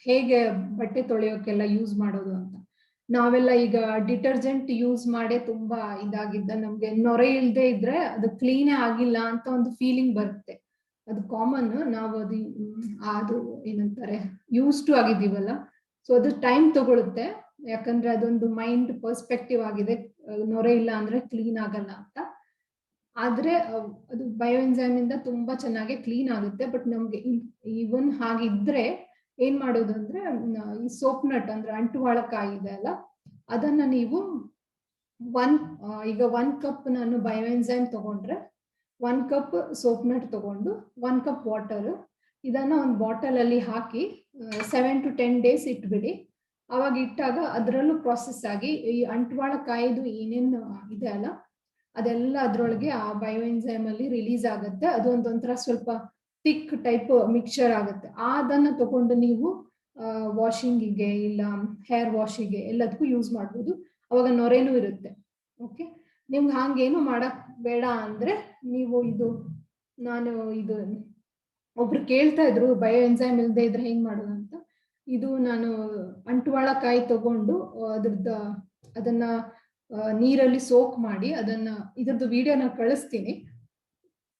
ಹೇಗೆ ಬಟ್ಟೆ ತೊಳೆಯೋಕೆಲ್ಲ ಯೂಸ್ ಮಾಡೋದು ಅಂತ. ನಾವೆಲ್ಲ ಈಗ ಡಿಟರ್ಜೆಂಟ್ ಯೂಸ್ ಮಾಡೇ ತುಂಬಾ ಇದಾಗಿದ್ದ, ನಮ್ಗೆ ನೊರೆ ಇಲ್ದೇ ಇದ್ರೆ ಅದು ಕ್ಲೀನೇ ಆಗಿಲ್ಲ ಅಂತ ಒಂದು ಫೀಲಿಂಗ್ ಬರುತ್ತೆ. ಅದು ಕಾಮನ್, ನಾವು ಅದು ಏನಂತಾರೆ ಯೂಸ್ ಟು ಆಗಿದ್ದೀವಲ್ಲ. ಸೊ ಅದು ಟೈಮ್ ತಗೊಳುತ್ತೆ, ಯಾಕಂದ್ರೆ ಅದೊಂದು ಮೈಂಡ್ ಪರ್ಸ್ಪೆಕ್ಟಿವ್ ಆಗಿದೆ, ನೊರೆ ಇಲ್ಲ ಅಂದ್ರೆ ಕ್ಲೀನ್ ಆಗಲ್ಲ ಅಂತ. ಆದ್ರೆ ಅದು ಬಯೋ ಎನ್ಸೈಮ್ ಇಂದ ತುಂಬಾ ಚೆನ್ನಾಗಿ ಕ್ಲೀನ್ ಆಗುತ್ತೆ. ಬಟ್ ನಮ್ಗೆ ಇವನ್ ಹಾಗಿದ್ರೆ ಏನ್ ಮಾಡೋದು ಅಂದ್ರೆ, ಈ ಸೋಪ್ ನಟ್ ಅಂದ್ರೆ ಅಂಟುವಾಳಕಾಯಿ ಇದೆ ಅಲ್ಲ, ಅದನ್ನ ನೀವು ಈಗ 1 cup ನಾನು ಬಯೋ ಎನ್ಸೈಮ್ ತಗೊಂಡ್ರೆ 1 cup ಸೋಪ್ ನಟ್ ತಗೊಂಡು 1 cup ವಾಟರ್, ಇದನ್ನ ಒಂದು ಬಾಟಲ್ ಅಲ್ಲಿ ಹಾಕಿ 7 to 10 days ಇಟ್ಬಿಡಿ. ಅವಾಗ ಇಟ್ಟಾಗ ಅದರಲ್ಲೂ ಪ್ರಾಸೆಸ್ ಆಗಿ ಈ ಅಂಟುವಾಳಕಾಯಿದು ಏನೇನು ಇದೆ ಅಲ್ಲ ಅದೆಲ್ಲ ಅದ್ರೊಳಗೆ ಆ ಬಯೋ ಎನ್ಸೈಮ್ ಅಲ್ಲಿ ರಿಲೀಸ್ ಆಗುತ್ತೆ. ಅದು ಒಂಥರ ಸ್ವಲ್ಪ ಥಿಕ್ ಟೈಪ್ ಮಿಕ್ಸ್ಚರ್ ಆಗುತ್ತೆ. ಅದನ್ನ ತಗೊಂಡು ನೀವು ವಾಷಿಂಗಿಗೆ ಇಲ್ಲ ಹೇರ್ ವಾಶಿಗೆ ಎಲ್ಲದಕ್ಕೂ ಯೂಸ್ ಮಾಡ್ಬೋದು. ಅವಾಗ ನೊರೆನೂ ಇರುತ್ತೆ. ಓಕೆ, ನಿಮ್ಗೆ ಹಂಗೇನು ಮಾಡಕ್ ಬೇಡ ಅಂದ್ರೆ ನೀವು ನಾನು ಒಬ್ರು ಕೇಳ್ತಾ ಇದ್ರು ಬಯೋ ಎನ್ಸೈಮ್ ಇಲ್ದೇ ಇದ್ರೆ ಹೆಂಗ್ ಮಾಡೋದು ಅಂತ. ಇದು ನಾನು ಅಂಟುವಾಳಕಾಯಿ ತಗೊಂಡು ಅದನ್ನ ನೀರಲ್ಲಿ ಸೋಕ್ ಮಾಡಿ, ಇದ್ರದ್ದು ವಿಡಿಯೋನ ಕಳಿಸ್ತೀನಿ.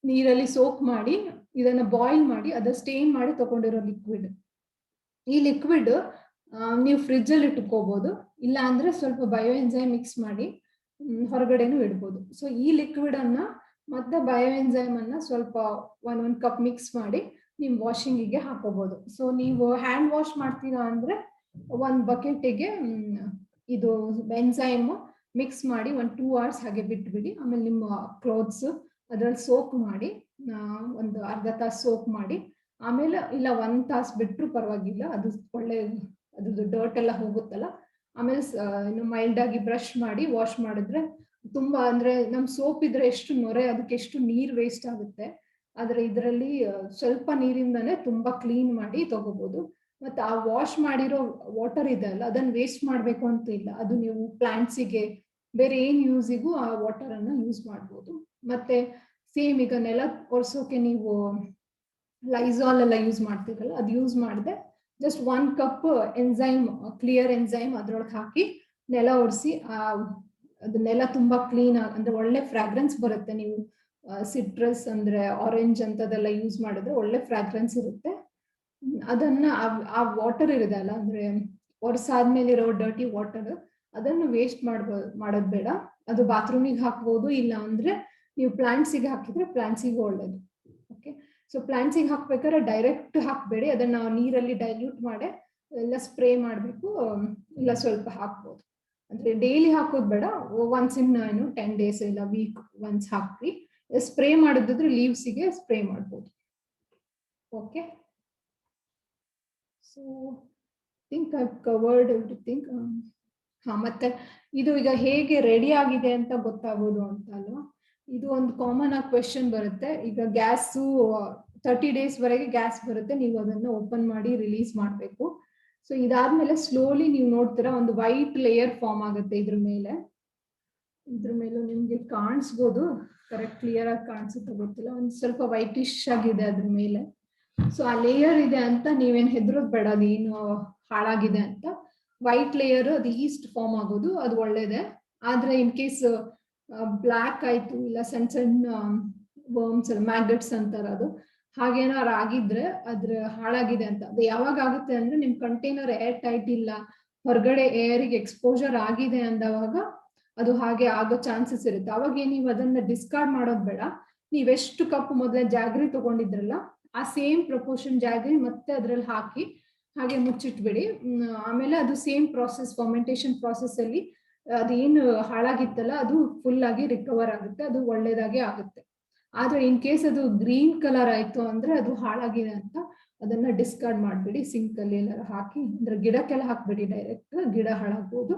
ನೀರಲ್ಲಿ ಸೋಕ್ ಮಾಡಿ ಇದನ್ನ ಬಾಯ್ಲ್ ಮಾಡಿ ಅದ ಸ್ಟೇನ್ ಮಾಡಿ ತಗೊಂಡಿರೋ ಲಿಕ್ವಿಡ್. ಈ ಲಿಕ್ವಿಡ್ ನೀವು ಫ್ರಿಜ್ ಅಲ್ಲಿ ಇಟ್ಕೋಬಹುದು, ಇಲ್ಲ ಅಂದ್ರೆ ಸ್ವಲ್ಪ ಬಯೋ ಎನ್ಸೈಮ್ ಮಿಕ್ಸ್ ಮಾಡಿ ಹೊರಗಡೆನೂ ಇಡ್ಬೋದು. ಸೊ ಈ ಲಿಕ್ವಿಡ್ ಅನ್ನ ಮತ್ತೆ ಬಯೋ ಎನ್ಸೈಮ್ ಅನ್ನ ಸ್ವಲ್ಪ 1 cup ಮಿಕ್ಸ್ ಮಾಡಿ ನೀವು ವಾಷಿಂಗಿಗೆ ಹಾಕೋಬಹುದು. ಸೊ ನೀವು ಹ್ಯಾಂಡ್ ವಾಶ್ ಮಾಡ್ತೀರಾ ಅಂದ್ರೆ 1 bucketಗೆ ಇದು ಎನ್ಸೈಮ್ ಮಿಕ್ಸ್ ಮಾಡಿ 1-2 hours ಹಾಗೆ ಬಿಟ್ಬಿಡಿ. ಆಮೇಲೆ ನಿಮ್ಮ ಕ್ಲೋತ್ಸ್ ಅದ್ರಲ್ಲಿ ಸೋಕ್ ಮಾಡಿ ಒಂದು ಅರ್ಧ ತಾಸು ಸೋಕ್ ಮಾಡಿ, ಆಮೇಲೆ ಇಲ್ಲ 1 ತಾಸು ಬಿಟ್ರು ಪರವಾಗಿಲ್ಲ, ಅದು ಒಳ್ಳೆ ಅದ್ರದ್ದು ಡರ್ಟ್ ಎಲ್ಲ ಹೋಗುತ್ತಲ್ಲ. ಆಮೇಲೆ ಮೈಲ್ಡ್ ಆಗಿ ಬ್ರಷ್ ಮಾಡಿ ವಾಶ್ ಮಾಡಿದ್ರೆ ತುಂಬಾ, ಅಂದ್ರೆ ನಮ್ ಸೋಪ್ ಇದ್ರೆ ಎಷ್ಟು ನೊರೆ, ಅದಕ್ಕೆ ಎಷ್ಟು ನೀರ್ ವೇಸ್ಟ್ ಆಗುತ್ತೆ. ಆದ್ರೆ ಇದರಲ್ಲಿ ಸ್ವಲ್ಪ ನೀರಿಂದಾನೇ ತುಂಬಾ ಕ್ಲೀನ್ ಮಾಡಿ ತಗೋಬಹುದು. ಮತ್ತೆ ಆ ವಾಶ್ ಮಾಡಿರೋ ವಾಟರ್ ಇದೆ ಅಲ್ಲ, ಅದನ್ನ ವೇಸ್ಟ್ ಮಾಡ್ಬೇಕು ಅಂತ ಇಲ್ಲ. ಅದು ನೀವು ಪ್ಲಾಂಟ್ಸಿಗೆ ಬೇರೆ ಏನ್ ಯೂಸಿಗೂ ಆ ವಾಟರ್ ಅನ್ನ ಯೂಸ್ ಮಾಡ್ಬೋದು. ಮತ್ತೆ ಸೇಮ್ ಈಗ ನೆಲ ಒರೆಸೋಕೆ ನೀವು ಲೈಸಾಲ್ ಎಲ್ಲ ಯೂಸ್ ಮಾಡ್ತೀರಲ್ಲ, ಅದು ಯೂಸ್ ಮಾಡದೆ just 1 cup enzyme, clear enzyme ಅದ್ರೊಳಗೆ ಹಾಕಿ ನೆಲ ಒರೆಸಿ, ಅದು ನೆಲ ತುಂಬಾ ಕ್ಲೀನ್ ಅಂದ್ರೆ ಒಳ್ಳೆ ಫ್ರಾಗ್ರೆನ್ಸ್ ಬರುತ್ತೆ. ನೀವು ಸಿಟ್ರಸ್ ಅಂದ್ರೆ ಆರೆಂಜ್ ಅಂತದೆಲ್ಲ ಯೂಸ್ ಮಾಡಿದ್ರೆ ಒಳ್ಳೆ ಫ್ರಾಗ್ರೆನ್ಸ್ ಇರುತ್ತೆ. ಅದನ್ನ ಆ ವಾಟರ್ ಇದೆ ಅಲ್ಲ, ಅಂದ್ರೆ ಒರೆಸಾದ್ಮೇಲೆ ಇರೋ ಡರ್ಟಿ ವಾಟರ್, ಅದನ್ನು ವೇಸ್ಟ್ ಮಾಡೋದ್ ಬೇಡ. ಅದು ಬಾತ್ರೂಮಿಗೆ ಹಾಕ್ಬೋದು, ಇಲ್ಲ ಅಂದ್ರೆ ನೀವು ಪ್ಲಾಂಟ್ಸಿಗೆ ಹಾಕಿದ್ರೆ ಪ್ಲಾಂಟ್ಸಿಗೆ ಒಳ್ಳೇದು. ಓಕೆ, ಸೊ ಪ್ಲಾಂಟ್ಸಿಗೆ ಹಾಕ್ಬೇಕಾದ್ರೆ ಡೈರೆಕ್ಟ್ ಹಾಕ್ಬೇಡಿ, ಅದನ್ನ ನೀರಲ್ಲಿ ಡೈಲ್ಯೂಟ್ ಮಾಡಿ ಎಲ್ಲ ಸ್ಪ್ರೇ ಮಾಡಬೇಕು, ಇಲ್ಲ ಸ್ವಲ್ಪ ಹಾಕ್ಬೋದು. ಅಂದ್ರೆ ಡೈಲಿ ಹಾಕೋದು ಬೇಡ, ಒನ್ಸ್ ಇನ್ 10 days ಇಲ್ಲ ವೀಕ್ ಒನ್ಸ್ ಹಾಕ್ರಿ. ಸ್ಪ್ರೇ ಮಾಡಿದ್ರೆ ಲೀವ್ಸಿಗೆ ಸ್ಪ್ರೇ ಮಾಡ್ಬೋದು. Okay, so think I covered everything. ಮತ್ತೆ ಇದು ಈಗ ಹೇಗೆ ರೆಡಿ ಆಗಿದೆ ಅಂತ ಗೊತ್ತಾಗೋದು ಅಂತ ಅಲ್ವಾ, ಇದು ಒಂದು ಕಾಮನ್ ಆಗಿ ಕ್ವೆಶನ್ ಬರುತ್ತೆ. ಈಗ ಗ್ಯಾಸು 30 days ವರೆಗೆ ಗ್ಯಾಸ್ ಬರುತ್ತೆ, ನೀವು ಅದನ್ನ ಓಪನ್ ಮಾಡಿ ರಿಲೀಸ್ ಮಾಡಬೇಕು. ಸೊ ಇದಾದ್ಮೇಲೆ ಸ್ಲೋಲಿ ನೀವು ನೋಡ್ತೀರಾ ಒಂದು ವೈಟ್ ಲೇಯರ್ ಫಾರ್ಮ್ ಆಗುತ್ತೆ ಇದ್ರ ಮೇಲೆ ನಿಮ್ಗೆ ಕಾಣಿಸ್ಬೋದು, ಕರೆಕ್ಟ್ ಕ್ಲಿಯರ್ ಆಗಿ ಕಾಣಿಸುತ್ತೆ ಗೊತ್ತಿಲ್ಲ, ಒಂದು ಸ್ವಲ್ಪ ವೈಟಿಶ್ ಆಗಿದೆ ಅದ್ರ ಮೇಲೆ. ಸೊ ಆ ಲೇಯರ್ ಇದೆ ಅಂತ ನೀವೇನ್ ಹೆದರೋದ್ ಬೇಡ, ಅದೇನು ಹಾಳಾಗಿದೆ ಅಂತ. ವೈಟ್ ಲೇಯರ್ ಅದು ಈಸ್ಟ್ ಫಾರ್ಮ್ ಆಗೋದು ಅದು ಒಳ್ಳೇದೆ. ಆದ್ರೆ ಇನ್ ಕೇಸ್ ಬ್ಲ್ಯಾಕ್ ಆಯ್ತು, ಇಲ್ಲ ಸಣ್ಣ ಸಣ್ಣ ವರ್ಮ್ಸ್ ಮ್ಯಾಗಟ್ಸ್ ಅಂತಾರ, ಅದು ಹಾಗೇನಾರು ಆಗಿದ್ರೆ ಅದ್ರ ಹಾಳಾಗಿದೆ ಅಂತ. ಅದು ಯಾವಾಗ ಆಗುತ್ತೆ ಅಂದ್ರೆ ನಿಮ್ ಕಂಟೈನರ್ ಏರ್ ಟೈಟ್ ಇಲ್ಲ, ಹೊರಗಡೆ ಏರಿಗೆ ಎಕ್ಸ್ಪೋಜರ್ ಆಗಿದೆ ಅಂದವಾಗ ಅದು ಹಾಗೆ ಆಗೋ ಚಾನ್ಸಸ್ ಇರುತ್ತೆ. ಅವಾಗ ನೀವು ಅದನ್ನ ಡಿಸ್ಕಾರ್ಡ್ ಮಾಡೋದ್ ಬೇಡ. ನೀವೆಷ್ಟು ಕಪ್ ಮೊದಲೇ ಜಾಗ್ರಿ ತಗೊಂಡಿದ್ರಲ್ಲ, ಆ ಸೇಮ್ ಪ್ರಪೋರ್ಷನ್ ಜಾಗ್ರಿ ಮತ್ತೆ ಅದ್ರಲ್ಲಿ ಹಾಕಿ ಹಾಗೆ ಮುಚ್ಚಿಟ್ಬಿಡಿ. ಆಮೇಲೆ ಅದು ಸೇಮ್ ಪ್ರಾಸೆಸ್, ಫರ್ಮೆಂಟೇಶನ್ ಪ್ರಾಸೆಸ್ ಅಲ್ಲಿ ಅದೇನು ಹಾಳಾಗಿತ್ತಲ್ಲ ಅದು ಫುಲ್ ಆಗಿ ರಿಕವರ್ ಆಗುತ್ತೆ, ಅದು ಒಳ್ಳೇದಾಗಿ ಆಗುತ್ತೆ. ಆದ್ರೆ ಇನ್ ಕೇಸ್ ಅದು ಗ್ರೀನ್ ಕಲರ್ ಆಯ್ತು ಅಂದ್ರೆ ಅದು ಹಾಳಾಗಿದೆ ಅಂತ, ಅದನ್ನ ಡಿಸ್ಕಾರ್ಡ್ ಮಾಡ್ಬಿಡಿ. ಸಿಂಕ್ ಅಲ್ಲಿ ಎಲ್ಲ ಹಾಕಿ, ಅಂದ್ರೆ ಗಿಡಕ್ಕೆಲ್ಲ ಹಾಕ್ಬಿಡಿ, ಡೈರೆಕ್ಟ್ ಗಿಡ ಹಾಳಾಗ್ಬೋದು.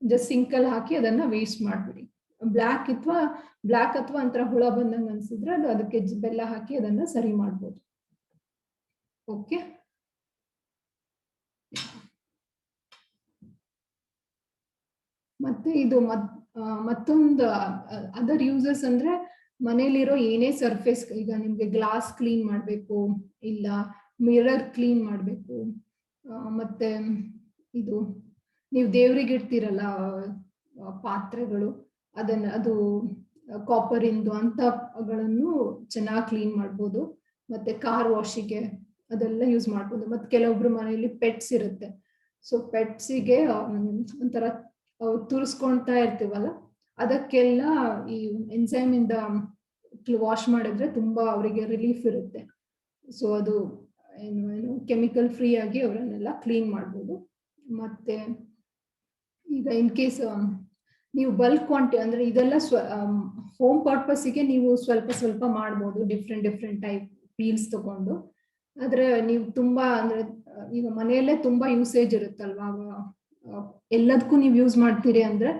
ಜಸ್ಟ್ ಸಿಂಕ್ ಅಲ್ಲಿ ಹಾಕಿ ಅದನ್ನ ವೇಸ್ಟ್ ಮಾಡ್ಬಿಡಿ. ಬ್ಲ್ಯಾಕ್ ಅಥವಾ ಒಂಥರ ಹುಳ ಬಂದಂಗ ಅನ್ಸಿದ್ರೆ ಅದು ಅದಕ್ಕೆ ಬೆಲ್ಲ ಹಾಕಿ ಅದನ್ನ ಸರಿ ಮಾಡ್ಬೋದು. ಓಕೆ, ಮತ್ತೆ ಇದು ಮತ್ತೊಂದು ಅದರ್ ಯೂಸಸ್ ಅಂದ್ರೆ ಮನೇಲಿರೋ ಏನೇ ಸರ್ಫೇಸ್, ಈಗ ನಿಮ್ಗೆ ಗ್ಲಾಸ್ ಕ್ಲೀನ್ ಮಾಡ್ಬೇಕು, ಇಲ್ಲ ಮಿರರ್ ಕ್ಲೀನ್ ಮಾಡ್ಬೇಕು, ಮತ್ತೆ ಇದು ನೀವು ದೇವ್ರಿಗೆ ಇಡ್ತೀರಲ್ಲ ಪಾತ್ರೆಗಳು, ಅದು ಕಾಪರ್ ಇಂದು ಅಂತಗಳನ್ನು ಚೆನ್ನಾಗಿ ಕ್ಲೀನ್ ಮಾಡ್ಬೋದು. ಮತ್ತೆ ಕಾರ್ ವಾಶಿಗೆ ಅದೆಲ್ಲ ಯೂಸ್ ಮಾಡ್ಬೋದು. ಮತ್ತೆ ಕೆಲವೊಬ್ರು ಮನೆಯಲ್ಲಿ ಪೆಟ್ಸ್ ಇರುತ್ತೆ, ಸೊ ಪೆಟ್ಸಿಗೆ ಒಂಥರ ತುರಿಸ್ಕೊಳ್ತಾ ಇರ್ತೀವಲ್ಲ, ಅದಕ್ಕೆಲ್ಲ ಈ ಎನ್ಸೈಮ್ ಇಂದ ವಾಶ್ ಮಾಡಿದ್ರೆ ತುಂಬಾ ಅವರಿಗೆ ರಿಲೀಫ್ ಇರುತ್ತೆ. ಸೊ ಅದು ಏನು ಕೆಮಿಕಲ್ ಫ್ರೀ ಆಗಿ ಅವರನ್ನೆಲ್ಲ ಕ್ಲೀನ್ ಮಾಡ್ಬೋದು. ಮತ್ತೆ ಈಗ ಇನ್ ಕೇಸ್ ನೀವು ಬಲ್ಕ್ ಕ್ವಾಂಟಿಟಿ ಅಂದ್ರೆ ಇದೆಲ್ಲ ಹೋಮ್ ಪರ್ಪಸ್ಗೆ ನೀವು ಸ್ವಲ್ಪ ಸ್ವಲ್ಪ ಮಾಡ್ಬೋದು, ಡಿಫ್ರೆಂಟ್ ಟೈಪ್ ಪೀಲ್ಸ್ ತಗೊಂಡು. ಆದ್ರೆ ನೀವು ತುಂಬಾ ಅಂದ್ರೆ ಈಗ ಮನೆಯಲ್ಲೇ ತುಂಬಾ ಯೂಸೇಜ್ ಇರುತ್ತಲ್ವಾ, ಎಲ್ಲದಕ್ಕೂ ನೀವು ಯೂಸ್ ಮಾಡ್ತೀರಿ ಅಂದ್ರೆ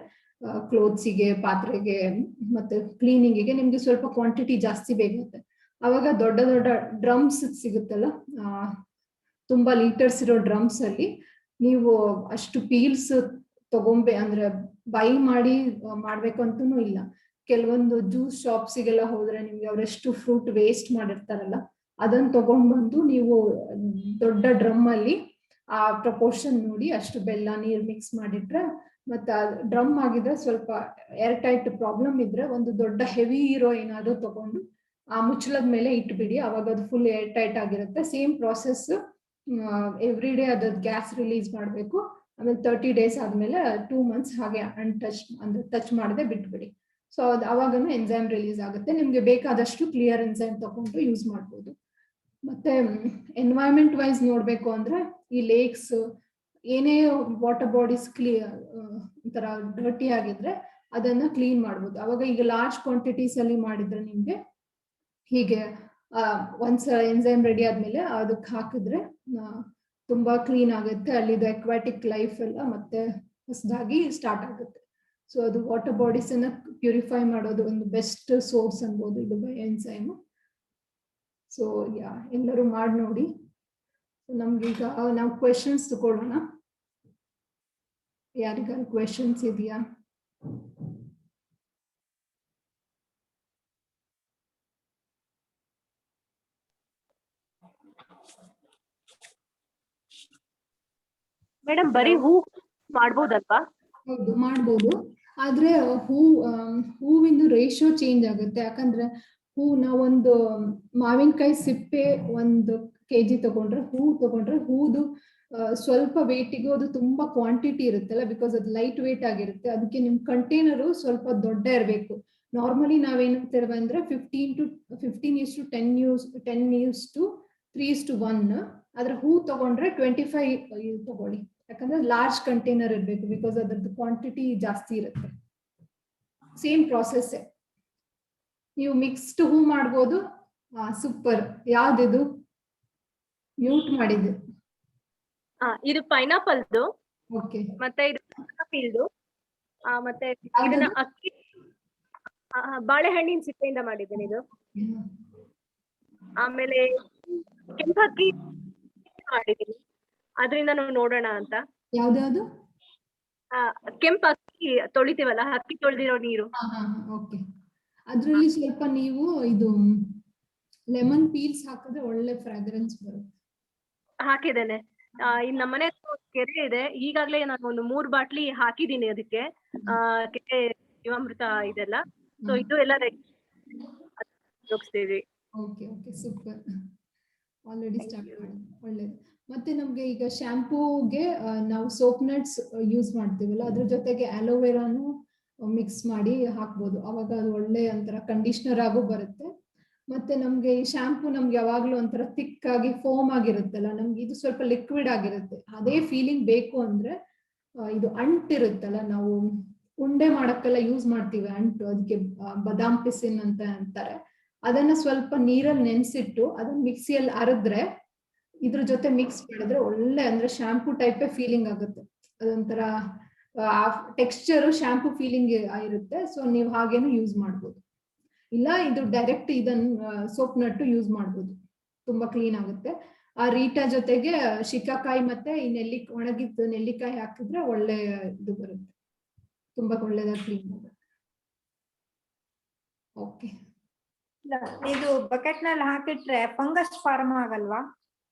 ಕ್ಲೋತ್ಸಿಗೆ, ಪಾತ್ರೆಗೆ, ಮತ್ತೆ ಕ್ಲೀನಿಂಗಿಗೆ ನಿಮ್ಗೆ ಸ್ವಲ್ಪ ಕ್ವಾಂಟಿಟಿ ಜಾಸ್ತಿ ಬೇಕಾಗುತ್ತೆ. ಅವಾಗ ದೊಡ್ಡ ದೊಡ್ಡ ಡ್ರಮ್ಸ್ ಸಿಗುತ್ತಲ್ಲ, ತುಂಬಾ ಲೀಟರ್ಸ್ ಇರೋ ಡ್ರಮ್ಸ್ ಅಲ್ಲಿ ನೀವು ಅಷ್ಟು ಪೀಲ್ಸ್ ಅಂದ್ರೆ ಬೈ ಮಾಡಿ ಮಾಡ್ಬೇಕು ಅಂತನೂ ಇಲ್ಲ. ಕೆಲವೊಂದು ಜ್ಯೂಸ್ ಶಾಪ್ಸಿಗೆಲ್ಲ ಹೋದ್ರೆ ನಿಮ್ಗೆ ಅವರೆಷ್ಟು ಫ್ರೂಟ್ ವೇಸ್ಟ್ ಮಾಡಿರ್ತಾರಲ್ಲ, ಅದನ್ನ ತಗೊಂಡ್ಬಂದು ನೀವು ದೊಡ್ಡ ಡ್ರಮ್ ಅಲ್ಲಿ ಆ ಪ್ರಪೋರ್ಷನ್ ನೋಡಿ ಅಷ್ಟು ಬೆಲ್ಲ ನೀರ್ ಮಿಕ್ಸ್ ಮಾಡಿಟ್ರೆ, ಮತ್ತೆ ಡ್ರಮ್ ಆಗಿದ್ರೆ ಸ್ವಲ್ಪ ಏರ್ ಟೈಟ್ ಪ್ರಾಬ್ಲಮ್ ಇದ್ರೆ ಒಂದು ದೊಡ್ಡ ಹೆವಿ ಇರೋ ಏನಾದ್ರು ತಗೊಂಡು ಆ ಮುಚ್ಚಳದ ಮೇಲೆ ಇಟ್ಬಿಡಿ, ಅವಾಗ ಅದು ಫುಲ್ ಏರ್ ಟೈಟ್ ಆಗಿರುತ್ತೆ. ಸೇಮ್ ಪ್ರಾಸೆಸ್ ಎವ್ರಿ ಡೇ ಅದ್ರ ಗ್ಯಾಸ್ ರಿಲೀಸ್ ಮಾಡಬೇಕು. ಆಮೇಲೆ 30 days ಆದ್ಮೇಲೆ 2 months ಹಾಗೆ ಅಂದ್ರೆ ಟಚ್ ಮಾಡದೆ ಬಿಟ್ಬಿಡಿ. ಸೊ ಅದು ಅವಾಗನು ಎನ್ಸೈಮ್ ರಿಲೀಸ್ ಆಗುತ್ತೆ. ನಿಮ್ಗೆ ಬೇಕಾದಷ್ಟು ಕ್ಲಿಯರ್ ಎನ್ಸೈಮ್ ತಗೊಂಡು ಯೂಸ್ ಮಾಡ್ಬೋದು. ಮತ್ತೆ ಎನ್ವೈರನ್ಮೆಂಟ್ ವೈಸ್ ನೋಡ್ಬೇಕು ಅಂದ್ರೆ ಈ ಲೇಕ್ಸ್, ಏನೇ ವಾಟರ್ ಬಾಡೀಸ್ ಒಂಥರ ಡರ್ಟಿ ಆಗಿದ್ರೆ ಅದನ್ನ ಕ್ಲೀನ್ ಮಾಡ್ಬೋದು. ಅವಾಗ ಈಗ ಲಾರ್ಜ್ ಕ್ವಾಂಟಿಟೀಸ್ ಅಲ್ಲಿ ಮಾಡಿದ್ರೆ ನಿಮ್ಗೆ ಹೀಗೆ ಒಂದ್ಸ ಎನ್ಸೈಮ್ ರೆಡಿ ಆದ್ಮೇಲೆ ಅದಕ್ಕೆ ಹಾಕಿದ್ರೆ ತುಂಬಾ ಕ್ಲೀನ್ ಆಗುತ್ತೆ, ಅಲ್ಲಿದು ಅಕ್ವಾಟಿಕ್ ಲೈಫ್ ಎಲ್ಲ ಮತ್ತೆ ಹೊಸದಾಗಿ ಸ್ಟಾರ್ಟ್ ಆಗುತ್ತೆ. ಸೊ ಅದು ವಾಟರ್ ಬಾಡೀಸ್ ಅನ್ನ ಪ್ಯೂರಿಫೈ ಮಾಡೋದು ಒಂದು ಬೆಸ್ಟ್ ಸೋರ್ಸ್ ಅನ್ಬೋದು ಇದು ಬಯೋ ಎನ್ಸೈಮ್. ಸೊ ಎಲ್ಲರೂ ಮಾಡಿ ನೋಡಿ. ನಮ್ಗೀಗ ನಾವು ಕ್ವೆಶನ್ಸ್ ತಗೊಳ್ಳೋಣ. ಯಾರಿಗಾರು ಕ್ವೆಶನ್ಸ್ ಇದೆಯಾ? ಮೇಡಮ್ ಬರೀ ಹೂ ಮಾಡ್ಬೋದಲ್ವಾ? ಹೌದು ಮಾಡ್ಬೋದು, ಆದ್ರೆ ಹೂವಿಂದು ರೇಷಿಯೋ ಚೇಂಜ್ ಆಗುತ್ತೆ. ಯಾಕಂದ್ರೆ ನಾವೊಂದು ಮಾವಿನಕಾಯಿ ಸಿಪ್ಪೆ 1 kg ತಗೊಂಡ್ರೆ ಹೂದು ಸ್ವಲ್ಪ ವೇಟಿಗೂ ಅದು ತುಂಬಾ ಕ್ವಾಂಟಿಟಿ ಇರುತ್ತಲ್ಲ, ಬಿಕಾಸ್ ಅದು ಲೈಟ್ ವೇಟ್ ಆಗಿರುತ್ತೆ. ಅದಕ್ಕೆ ನಿಮ್ ಕಂಟೈನರು ಸ್ವಲ್ಪ ದೊಡ್ಡ ಇರಬೇಕು. ನಾರ್ಮಲಿ ನಾವೇನಂತೇವೆ ಅಂದ್ರೆ 15:10:3:1. ಅದ್ರ ಹೂ ತಗೊಂಡ್ರೆ 25 ತಗೊಳ್ಳಿ, ಯಾಕಂದ್ರೆ ಲಾರ್ಜ್ ಕಂಟೈನರ್ ಇರಬೇಕು, ಬಿಕಾಸ್ ಅದ್ರದ್ದು ಕ್ವಾಂಟಿಟಿ ಜಾಸ್ತಿ ಇರುತ್ತೆ. Same process. ನೀವು ಮಿಕ್ಸ್ಡ್ ಹೂ ಮಾಡ್ಬೋದು. ಸೂಪರ್. ಯಾವ್ದಿದು ಮ್ಯೂಟ್ ಮಾಡಿದ್ದು? ಇದು ಪೈನಾಪಲ್ದು. ಓಕೆ. ಮತ್ತೆ ಇದು ಫೀಲ್ಡು. ಮತ್ತೆ ಇದನ್ನ ಅಕ್ಕಿ ಬಾಳೆಹಣ್ಣಿನ ಸಿಪ್ಪೆಯಿಂದ ಮಾಡಿದ್ದೇನೆ ಇದು. ಆಮೇಲೆ ಕೆಂಪಕ್ಕಿ ಮಾಡಿದ್ದೀನಿ, ಅದರಿಂದ ನಾವು ನೋಡೋಣ ಅಂತ. ಯಾವ್ದಾವ್ದು? ಕೆಂಪಕ್ಕಿ ತೊಳಿತೀವಲ್ಲ, ಅಕ್ಕಿ ತೊಳೆದಿರೋ ನೀರು. ಓಕೆ. ಅದ್ರಲ್ಲಿ ಸ್ವಲ್ಪ ನೀವು ಇದು ಲೆಮನ್ ಪೀಲ್ಸ್ ಹಾಕಿದ್ರೆ ಒಳ್ಳೆ ಫ್ರಾಗ್ರೆನ್ಸ್ ಬರುತ್ತೆ. ಹಾಕಿದ್ದೇನೆ. ಇಲ್ಲಿ ನಮ್ಮನೆ ಕೆರೆ ಇದೆ, ಈಗಾಗ್ಲೇ ನಾನು ಒಂದು 3 ಬಾಟ್ಲಿ ಹಾಕಿದೀನಿ ಅದಕ್ಕೆ. ಕೆರೆ ಜೀವಾಮೃತ ಇದೆಲ್ಲ. ಸೊ ಇದು ಎಲ್ಲ ಉಪಯೋಗಿಸ್ತೀವಿ. Okay okay, super. Already start ಮಾಡಿ, ಒಳ್ಳೇದು. ಮತ್ತೆ ನಮ್ಗೆ ಈಗ ಶಾಂಪೂಗೆ ನಾವು ಸೋಪ್ ನಟ್ಸ್ ಯೂಸ್ ಮಾಡ್ತೀವಲ್ಲ, ಅದ್ರ ಜೊತೆಗೆ ಅಲೋವೆರಾನು ಮಿಕ್ಸ್ ಮಾಡಿ ಹಾಕ್ಬೋದು. ಅವಾಗ ಅದು ಒಳ್ಳೆ ಒಂಥರ ಕಂಡೀಷನರ್ ಆಗು ಬರುತ್ತೆ. ಮತ್ತೆ ನಮ್ಗೆ ಈ ಶಾಂಪೂ ನಮ್ಗೆ ಯಾವಾಗ್ಲೂ ಒಂಥರ ಥಿಕ್ ಆಗಿ ಫೋಮ್ ಆಗಿರುತ್ತಲ್ಲ, ನಮ್ಗೆ ಇದು ಸ್ವಲ್ಪ ಲಿಕ್ವಿಡ್ ಆಗಿರುತ್ತೆ. ಅದೇ ಫೀಲಿಂಗ್ ಬೇಕು ಅಂದ್ರೆ ಇದು ಅಂಟಿರುತ್ತಲ್ಲ, ನಾವು ಉಂಡೆ ಮಾಡಕ್ಕೆಲ್ಲ ಯೂಸ್ ಮಾಡ್ತೀವಿ ಅಂಟು, ಅದಕ್ಕೆ ಬಾದಾಮ್ ಪಿಸಿನ್ ಅಂತ ಅಂತಾರೆ. ಅದನ್ನ ಸ್ವಲ್ಪ ನೀರಲ್ಲಿ ನೆನ್ಸಿಟ್ಟು ಅದನ್ನ ಮಿಕ್ಸಿಯಲ್ಲಿ ಅರೆದ್ರೆ ಇದ್ರ ಜೊತೆ ಮಿಕ್ಸ್ ಮಾಡಿದ್ರೆ ಒಳ್ಳೆ ಅಂದ್ರೆ ಶಾಂಪೂ ಟೈಪೇ ಫೀಲಿಂಗ್ ಆಗುತ್ತೆ. ಅದೊಂಥರ ಟೆಕ್ಸ್ಚರು ಶಾಂಪೂ ಫೀಲಿಂಗ್ ಇರುತ್ತೆ. ಸೊ ನೀವು ಹಾಗೇನು ಯೂಸ್ ಮಾಡ್ಬೋದು. ಇಲ್ಲ ಇದು ಡೈರೆಕ್ಟ್ ಇದನ್ನ ಸೋಪ್ ನಟ್ಟು ಯೂಸ್ ಮಾಡ್ಬೋದು, ತುಂಬಾ ಕ್ಲೀನ್ ಆಗುತ್ತೆ. ಆ ರೀಟಾ ಜೊತೆಗೆ ಶಿಕಾಕಾಯಿ ಮತ್ತೆ ಈ ಒಣಗಿದ್ದು ನೆಲ್ಲಿಕಾಯಿ ಹಾಕಿದ್ರೆ ಒಳ್ಳೆ ಇದು ಬರುತ್ತೆ, ತುಂಬಾ ಒಳ್ಳೆದಾಗಿ ಕ್ಲೀನ್ ಆಗುತ್ತೆ. ಓಕೆ. ಇದು ಬಕೆಟ್ ನಲ್ಲಿ ಹಾಕಿಟ್ರೆ ಫಂಗಸ್ ಫಾರ್ಮ್ ಆಗಲ್ವಾ?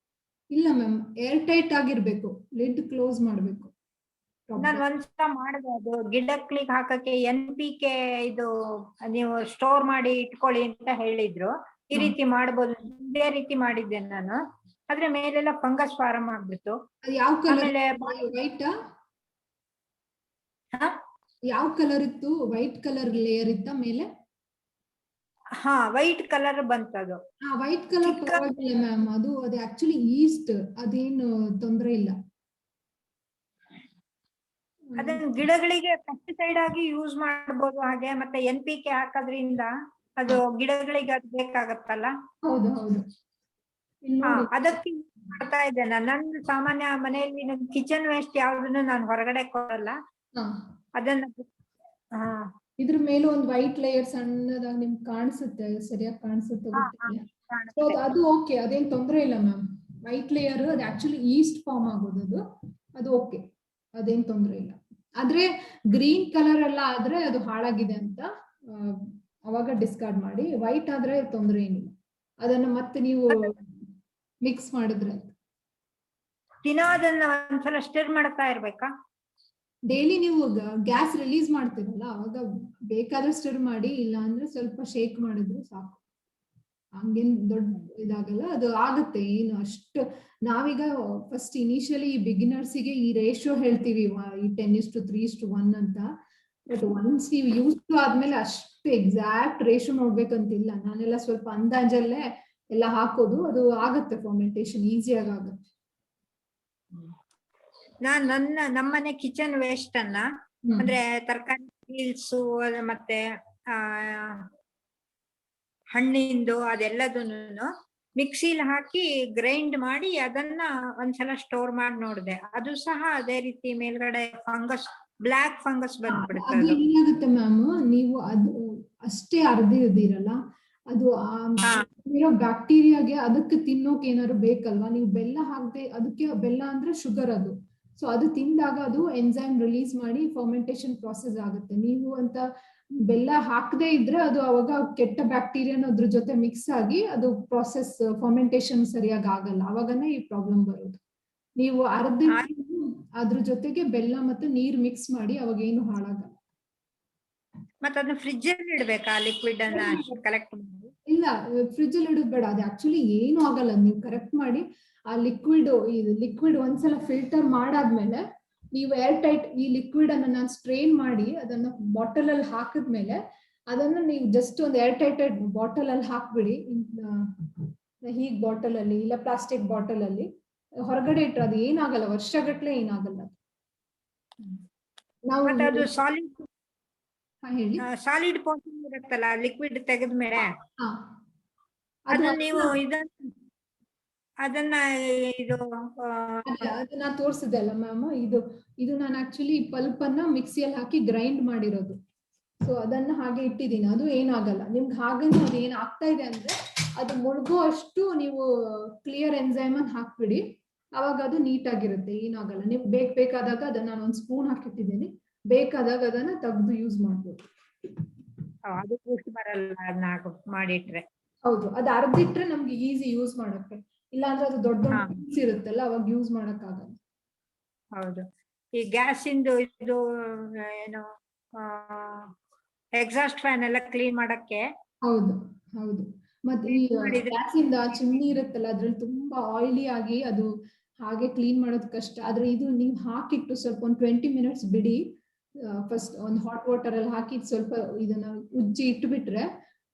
ಇಲ್ಲ ಮ್ಯಾಮ್, ಏರ್ ಟೈಟ್ ಆಗಿರ್ಬೇಕು, ಲಿಡ್ ಕ್ಲೋಸ್ ಮಾಡ್ಬೇಕು. ನಾನು ಒಂದ್ಸಲ ಮಾಡಿದೆ, ಅದು ಗಿಡಕ್ಲಿಗೆ ಹಾಕಕ್ಕೆ NPK ಇದು ನೀವು ಸ್ಟೋರ್ ಮಾಡಿ ಇಟ್ಕೊಳ್ಳಿ ಅಂತ ಹೇಳಿದ್ರು. ಈ ರೀತಿ ಮಾಡ್ಬೋದು, ಇದೇ ರೀತಿ ಮಾಡಿದ್ದೆ ನಾನು. ಆದ್ರೆ ಮೇಲೆಲ್ಲ ಫಂಗಸ್ ಫಾರ್ಮ್ ಆಗ್ಬಿಟ್ಟು. ಯಾವ ಕಲರ್? ವೈಟಾ? ಯಾವ ಕಲರ್ ಇತ್ತು? ವೈಟ್ ಕಲರ್ ಲೇಯರ್ ಇತ್ತ ಮೇಲೆ? ಹಾ, ವೈಟ್ ಕಲರ್ ಬಂತದು. ವೈಟ್ ಕಲರ್ ಪರವಾಗಿಲ್ಲ ಮ್ಯಾಮ್, ಅದು ಆಕ್ಚುಲಿ ಈಸ್ಟ್, ಅದೇನು ತೊಂದರೆ ಇಲ್ಲ. ಅದನ್ನ ಗಿಡಗಳಿಗೆ ಪೆಸ್ಟಿಸೈಡ್ ಆಗಿ ಯೂಸ್ ಮಾಡಬಹುದು. ಹಾಗೆ ಮತ್ತೆ NPK ಹಾಕೋದ್ರಿಂದ ಅದು ಗಿಡಗಳಿಗೆ ಅದು ಬೇಕಾಗತ್ತಲ್ಲ. ಹೌದು ಹೌದು. ಅದಕ್ಕೆ ಮಾಡ್ತಾ ಇದ್ದೆ ನಾನು. ನನ್ನ ಸಾಮಾನ್ಯ ಮನೆಯಲ್ಲಿ ನನ್ನ ಕಿಚನ್ ವೇಸ್ಟ್ ಯಾವ್ದನ್ನು ನಾನು ಹೊರಗಡೆ ಕೊಡಲ್ಲ. ಅದನ್ನ ಇದ್ರ ಮೇಲೆ ಒಂದು ವೈಟ್ ಲೇಯರ್ ಸಣ್ಣದಾಗಿ ನಿಮ್ಗೆ ಕಾಣಿಸುತ್ತೆ, ಸರಿಯಾಗಿ ಕಾಣಿಸುತ್ತೆ. ಅದು ಓಕೆ, ಅದೇನ್ ತೊಂದರೆ ಇಲ್ಲ ಮ್ಯಾಮ್. ವೈಟ್ ಲೇಯರ್ ಅದು ಆಕ್ಚುಲಿ ಈಸ್ಟ್ ಫಾರ್ಮ್ ಆಗೋದು, ಅದು ಓಕೆ, ಅದೇನ್ ತೊಂದರೆ ಇಲ್ಲ. ಆದ್ರೆ ಗ್ರೀನ್ ಕಲರ್ ಎಲ್ಲ ಆದ್ರೆ ಅದು ಹಾಳಾಗಿದೆ ಅಂತ ಅವಾಗ ಡಿಸ್ಕಾರ್ಡ್ ಮಾಡಿ. ವೈಟ್ ಆದ್ರೆ ತೊಂದರೆ ಏನಿಲ್ಲ, ಅದನ್ನ ಮತ್ತೆ ನೀವು ಮಿಕ್ಸ್ ಮಾಡಿದ್ರೆ. ದಿನ ಅದನ್ನ ಒಂದ್ಸಲ ಸ್ಟಿರ್ ಮಾಡ್ತಾ ಇರ್ಬೇಕಾ? ಡೈಲಿ ನೀವು ಗ್ಯಾಸ್ ರಿಲೀಸ್ ಮಾಡ್ತೀರಲ್ಲ, ಅವಾಗ ಬೇಕಾದ್ರೆ ಸ್ಟಿರ್ ಮಾಡಿ, ಇಲ್ಲ ಅಂದ್ರೆ ಸ್ವಲ್ಪ ಶೇಕ್ ಮಾಡಿದ್ರೆ ಸಾಕು. ಹಂಗೇನ್ ದೊಡ್ಡ ಇದಾಗಲ್ಲ, ಅದು ಆಗುತ್ತೆ. ಏನು ಅಷ್ಟು ನಾವೀಗ ಫಸ್ಟ್ ಇನಿಷಿಯಲಿ ಬಿಗಿನರ್ಸಿಗೆ ಈ ರೇಷಿಯೋ ಹೇಳ್ತೀವಿ, ಈ 10:3:1 ಅಂತ. ಬಟ್ ಒನ್ಸ್ ನೀವು ಯೂಸ್ ಆದ್ಮೇಲೆ ಅಷ್ಟು ಎಕ್ಸಾಕ್ಟ್ ರೇಷಿಯೋ ನೋಡ್ಬೇಕಂತಿಲ್ಲ. ನಾನೆಲ್ಲ ಸ್ವಲ್ಪ ಅಂದಾಜಲ್ಲೇ ಎಲ್ಲ ಹಾಕೋದು, ಅದು ಆಗುತ್ತೆ. ಫರ್ಮೆಂಟೇಶನ್ ಈಸಿಯಾಗಿ ಆಗುತ್ತೆ. ನಮ್ಮನೆ ಕಿಚನ್ ವೇಸ್ಟ್ ಅನ್ನ ಅಂದ್ರೆ ತರಕಾರಿ ಪೀಲ್ಸು ಮತ್ತೆ ಹಣ್ಣಿಂದು ಅದೆಲ್ಲದನ್ನು ಮಿಕ್ಸಿಲಿ ಹಾಕಿ ಗ್ರೈಂಡ್ ಮಾಡಿ ಅದನ್ನ ಒಂದ್ಸಲ ಸ್ಟೋರ್ ಮಾಡಿ ನೋಡಿದೆ. ಅದು ಸಹ ಅದೇ ರೀತಿ ಮೇಲ್ಗಡೆ ಫಂಗಸ್, ಬ್ಲಾಕ್ ಫಂಗಸ್ ಬಂದ್ಬಿಡುತ್ತೆ. ಏನಾಗುತ್ತೆ ಮ್ಯಾಮ್, ನೀವು ಅದು ಅಷ್ಟೇ ಅರ್ದಿರಲ್ಲ, ಅದು ಇರೋ ಬ್ಯಾಕ್ಟೀರಿಯಾಗೆ ಅದಕ್ಕೆ ತಿನ್ನೋಕೆ ಏನಾದ್ರು ಬೇಕಲ್ವಾ? ನೀವು ಬೆಲ್ಲ ಹಾಕದೆ, ಅದಕ್ಕೆ ಬೆಲ್ಲ ಅಂದ್ರೆ ಶುಗರ್ ಅದು. ಸೊ ಅದು ತಿಂದಾಗ ಅದು ಎನ್ಸೈಮ್ ರಿಲೀಸ್ ಮಾಡಿ ಫರ್ಮೆಂಟೇಶನ್ ಪ್ರಾಸೆಸ್ ಆಗುತ್ತೆ. ನೀವು ಅಂತ ಬೆಲ್ಲ ಹಾಕದೇ ಇದ್ರೆ ಅದು ಅವಾಗ ಕೆಟ್ಟ ಬ್ಯಾಕ್ಟೀರಿಯಾನ ಅದ್ರ ಜೊತೆ ಮಿಕ್ಸ್ ಆಗಿ ಅದು ಪ್ರಾಸೆಸ್ ಫರ್ಮೆಂಟೇಶನ್ ಸರಿಯಾಗಿ ಆಗಲ್ಲ. ಅವಾಗನೇ ಈ ಪ್ರಾಬ್ಲಮ್ ಬರೋದು. ನೀವು ಅರ್ಧ ಅದ್ರ ಜೊತೆಗೆ ಬೆಲ್ಲ ಮತ್ತೆ ನೀರ್ ಮಿಕ್ಸ್ ಮಾಡಿ ಅವಾಗ ಏನು ಹಾಳಾಗಲ್ಲ. ಮತ್ತೆ ಅದನ್ನ ಫ್ರಿಡ್ಜ್ ಅಲ್ಲಿ ಇಡ್ಬೇಕಾ ಲಿಕ್ವಿಡ್ ಅನ್ನ ಕಲೆಕ್ಟ್ ಮಾಡಿ? ಇಲ್ಲ, ಫ್ರಿಡ್ಜ್ ಅಲ್ಲಿ ಇಡೋದ್ ಬೇಡ, ಅದು ಆಕ್ಚುಲಿ ಏನು ಆಗಲ್ಲ. ನೀವು ಕರೆಕ್ಟ್ ಮಾಡಿ ಆ ಲಿಕ್ವಿಡ್ ಒಂದ್ಸಲ ಫಿಲ್ಟರ್ ಮಾಡಾದ್ಮೇಲೆ ನೀವು ಏರ್ ಟೈಟ್ ಈ ಲಿಕ್ವಿಡ್ ಅನ್ನ ನಾನು ಸ್ಟ್ರೈನ್ ಮಾಡಿ ಅದನ್ನ ಬಾಟಲ್ ಅಲ್ಲಿ ಹಾಕಿದ್ಮೇಲೆ ಅದನ್ನ ನೀವು ಜಸ್ಟ್ ಒಂದು ಏರ್ ಟೈಟ್ ಬಾಟಲ್ ಅಲ್ಲಿ ಹಾಕ್ಬಿಡಿ, ಹೀಗ್ ಬಾಟಲ್ ಅಲ್ಲಿ ಇಲ್ಲ ಪ್ಲಾಸ್ಟಿಕ್ ಬಾಟಲ್ ಅಲ್ಲಿ ಹೊರಗಡೆ ಇಟ್ರೆ ಅದು ಏನಾಗಲ್ಲ, ವರ್ಷಗಟ್ಲೆ ಏನಾಗಲ್ಲ. ನಾವು ಮತ್ತೆ ಅದು ಸಾಲಿಡ್ ಹೇಳಿ ಸಾಲಿಡ್ ಪೋರ್ಷನ್ ಇರುತ್ತಲ್ಲ ಲಿಕ್ವಿಡ್ ತೆಗೆದ್ಮೇಲೆ ಹಾ ಅದನ್ನ ನೀವು ಅದನ್ನ ಇದು ಅದನ್ನ ತೋರಿಸಿದೆ ಅಲ್ಲ ಮ್ಯಾಮ್, ಇದು ನಾನು ಆಕ್ಚುಲಿ ಪಲ್ಪ್ ಅನ್ನ ಮಿಕ್ಸಿಯಲ್ಲಿ ಹಾಕಿ ಗ್ರೈಂಡ್ ಮಾಡಿರೋದು. ಸೊ ಅದನ್ನ ಹಾಗೆ ಇಟ್ಟಿದ್ದೀನಿ, ಅದು ಏನಾಗಲ್ಲ ನಿಮ್ಗೆ. ಹಾಗಂದ್ರೆ ಅದು ಏನ್ ಆಗ್ತಾ ಇದೆ ಅಂದ್ರೆ ಅದು ಮುಳುಗೋ ಅಷ್ಟು ನೀವು ಕ್ಲಿಯರ್ ಎನ್ಸೈಮ್ ಅನ್ನ ಹಾಕ್ಬಿಡಿ, ಅವಾಗ ಅದು ನೀಟಾಗಿರುತ್ತೆ, ಏನಾಗಲ್ಲ. ನೀವು ಬೇಕಾದಾಗ ಅದನ್ನ ನಾನು ಒಂದು ಸ್ಪೂನ್ ಹಾಕಿಟ್ಟಿದ್ದೀನಿ, ಬೇಕಾದಾಗ ಅದನ್ನ ತೆಗೆದು ಯೂಸ್ ಮಾಡ್ಬೋದು. ಅದು ಪುಷ್ಟಿ ಬರಲ್ಲ ಅದನ್ನ ಮಾಡಿಟ್ರೆ? ಹೌದು, ಅದು ಅರ್ಧಿಟ್ರೆ ನಮ್ಗೆ ಈಸಿ ಯೂಸ್ ಮಾಡಕ್ಕೆ, ಇಲ್ಲಾಂದ್ರೆ ಅದು ದೊಡ್ಡ ಪೀಸ್ ಇರುತ್ತಲ್ಲ ಅವಾಗ ಯೂಸ್ ಮಾಡಕ್ ಆಗಲ್ಲ. ಹೌದು, ಈ ಗ್ಯಾಸ್ ಇಂದು ಇದು ಏನು ಎಕ್ಸಾಸ್ಟ್ ಫ್ಯಾನ್ ಎಲ್ಲ ಕ್ಲೀನ್ ಮಾಡಕ್ಕೆ. ಹೌದು ಹೌದು, ಮತ್ತೆ ಈ ಗ್ಯಾಸ್ ಇಂದ ಚಿಮ್ನಿ ಇರುತ್ತಲ್ಲ ಅದ್ರಲ್ಲಿ ತುಂಬಾ ಆಯಿಲಿ ಆಗಿ ಅದು ಹಾಗೆ ಕ್ಲೀನ್ ಮಾಡೋದು ಕಷ್ಟ. ಆದ್ರೆ ಇದು ನೀವು ಹಾಕಿಟ್ಟು ಸ್ವಲ್ಪ ಒಂದು 20 ಮಿನಿಟ್ಸ್ ಬಿಡಿ, ಫಸ್ಟ್ ಒಂದು ಹಾಟ್ ವಾಟರ್ ಅಲ್ಲಿ ಹಾಕಿ ಸ್ವಲ್ಪ ಇದನ್ನ ಉಜ್ಜಿ ಇಟ್ಬಿಟ್ರೆ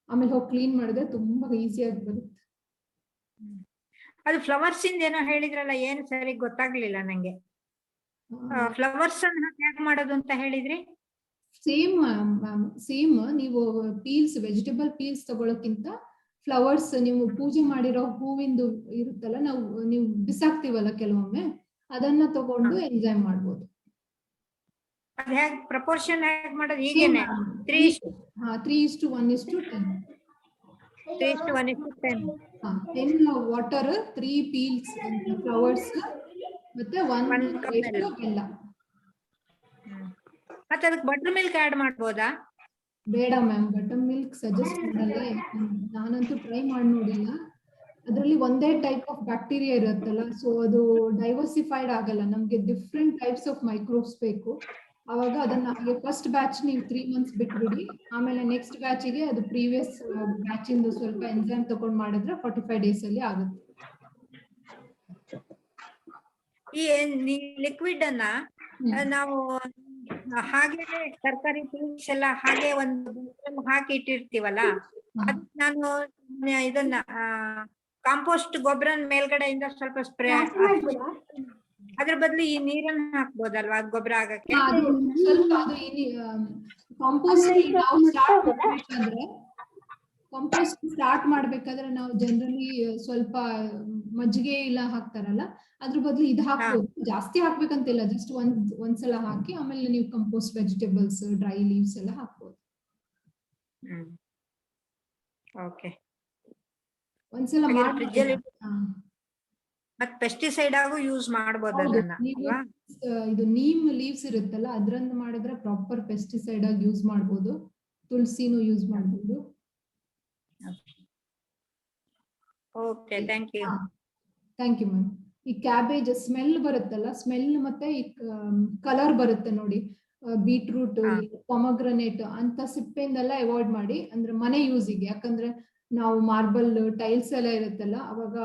ಆಮೇಲೆ ಹೋಗಿ ಕ್ಲೀನ್ ಮಾಡಿದ್ರೆ ತುಂಬಾ ಈಸಿಯಾಗಿ ಬರುತ್ತೆ. ಅದು ಫ್ಲವರ್ಸ್ ಇಂದ ಏನೋ ಹೇಳಿದ್ರಲ್ಲ, ಏನು ಸರಿ ಗೊತ್ತಾಗ್ಲಿಲ್ಲ ನಂಗೆ. ಫ್ಲವರ್ಸ್ ಅನ್ನ ಹೇಗ್ ಮಾಡೋದು ಅಂತ ಹೇಳಿದ್ರಿ? ಸೇಮ್ ಸೇಮ್, ನೀವು ಪೀಲ್ಸ್ ವೆಜಿಟೇಬಲ್ ಪೀಲ್ಸ್ ತಗೊಳಕ್ಕಿಂತ ಫ್ಲವರ್ಸ್, ನೀವು ಪೂಜೆ ಮಾಡಿರೋ ಹೂವಿಂದು ಇರುತ್ತಲ್ಲ, ನೀವು ಬಿಸಾಕ್ತಿವಲ್ಲ ಕೆಲವೊಮ್ಮೆ, ಅದನ್ನ ತಗೊಂಡು ಎಂಜಾಯ್ ಮಾಡ್ಬೋದು. ಅದ್ ಹೇಗ್ ಪ್ರಪೋರ್ಷನ್ ಹೇಗ್ ಮಾಡೋದು? ಹೀಗೇನೆ 3:1:10. 3:1:10. 10 ವಾಟರ್, 3 ಪೀಲ್ಸ್ ಫ್ಲವರ್ಸ್ ಮತ್ತೆ 1 ಬೆಲ್ಲ. ಮತ್ತೆ ಅದಕ್ಕೆ ಬಟರ್ ಮಿಲ್ಕ್ ಆಡ್ ಮಾಡ್ಬೋದಾ? ಬೇಡ ಮ್ಯಾಮ್, ಬಟರ್ ಮಿಲ್ಕ್ ಸಜೆಸ್ಟ್ ಮಾಡಲ್ಲ, ನಾನಂತೂ ಟ್ರೈ ಮಾಡಿ ನೋಡಿಲ್ಲ. ಅದರಲ್ಲಿ ಒಂದೇ ಟೈಪ್ ಆಫ್ ಬ್ಯಾಕ್ಟೀರಿಯಾ ಇರುತ್ತಲ್ಲ, ಸೊ ಅದು ಡೈವರ್ಸಿಫೈಡ್ ಆಗಲ್ಲ. ನಮ್ಗೆ ಡಿಫ್ರೆಂಟ್ ಟೈಪ್ಸ್ ಆಫ್ ಮೈಕ್ರೋಬ್ಸ್ ಬೇಕು. ಅವಾಗ ಅದನ್ನ ಹಾಗೆ ಫಸ್ಟ್ ಬ್ಯಾಚ್ ನೀವು 3 ಮಂತ್ಸ್ ಬಿಟ್ಬಿಡಿ, ಆಮೇಲೆ ನೆಕ್ಸ್ಟ್ ಬ್ಯಾಚಿಗೆ ಅದು ಪ್ರೀವಿಯಸ್ ಬ್ಯಾಚ್ ಇಂದು ಸ್ವಲ್ಪ ಎನ್ಸೈಮ್ ತಗೊಂಡ್ ಮಾಡಿದ್ರೆ 45 ಡೇಸ್ ಅಲ್ಲಿ ಆಗುತ್ತೆ. ಈ ಲಿಕ್ವಿಡ್ ಅನ್ನ ನಾವು ಹಾಗೆ ತರಕಾರಿ ಪೀಸ್ ಎಲ್ಲ ಹಾಗೆ ಒಂದು ಹಾಕಿ ಇಟ್ಟಿರ್ತೀವಲ್ಲ, ಅದ್ ನಾನು ಇದನ್ನ ಕಾಂಪೋಸ್ಟ್ ಗೊಬ್ಬರನ ಮೇಲ್ಗಡೆಯಿಂದ ಸ್ವಲ್ಪ ಸ್ಪ್ರೇ, ಅದ್ರ ಬದಲು ಈ ನೀರನ್ನ ಹಾಕ್ಬೋದಲ್ವಾ ಗೊಬ್ಬರ ಆಗಕ್ಕೆ? ಸ್ವಲ್ಪ ಅದು ಕಾಂಪೋಸ್ಟ್ ಸ್ಟಾರ್ಟ್ ಮಾಡ್ಬೇಕಾದ್ರೆ ನಾವು ಜನರಲಿ ಸ್ವಲ್ಪ ಮಜ್ಜಿಗೆ ಇಲ್ಲ ಹಾಕ್ತಾರಲ್ಲ, ಅದ್ರ ಬದಲು ಇದು ಹಾಕ್ಬೋದು. ಜಾಸ್ತಿ ಹಾಕ್ಬೇಕಂತಿಲ್ಲ, ಜಸ್ಟ್ ಒಂದ್ಸಲ ಹಾಕಿ ಆಮೇಲೆ ನೀವು ಕಂಪೋಸ್ಟ್ ವೆಜಿಟೇಬಲ್ಸ್, ಡ್ರೈ ಲೀವ್ಸ್ ಎಲ್ಲ ಹಾಕ್ಬೋದು. ಓಕೆ, ಒಂದ್ಸಲ ಮಾಡಿ. ಮತ್ತೆ ಪೆಸ್ಟಿಸೈಡ್ ಆಗು ಯೂಸ್ ಮಾಡಬಹುದು ಅದನ್ನ ಅಲ್ವಾ? ಇದು ನೀಮ್ ಲೀವ್ಸ್ ಇರುತ್ತಲ್ಲ, ಅದ್ರಿಂದ ಮಾಡಿದ್ರೆ ಪ್ರಾಪರ್ ಪೆಸ್ಟಿಸೈಡ್ ಆಗಿ ಯೂಸ್ ಮಾಡಬಹುದು. ತುಳಸಿನೂ ಯೂಸ್ ಮಾಡಬಹುದು. Okay, thank you. Thank you ma'am. ಈ ಕ್ಯಾಬೇಜ್ ಸ್ಮೆಲ್ ಬರುತ್ತಲ್ಲ, ಸ್ಮೆಲ್ ಮತ್ತೆ ಈ ಕಲರ್ ಬರುತ್ತೆ ನೋಡಿ, ಬೀಟ್ರೂಟ್, ಪೊಮಗ್ರನೇಟ್ ಅಂತ ಸಿಪ್ಪೆಯಿಂದೆಲ್ಲ ಅವಾಯ್ಡ್ ಮಾಡಿ, ಅಂದ್ರೆ ಮನೆ ಯೂಸಿಗೆ. ಯಾಕಂದ್ರೆ ನಾವು ಮಾರ್ಬಲ್ ಟೈಲ್ಸ್ ಎಲ್ಲ ಇರುತ್ತಲ್ಲ, ಅವಾಗ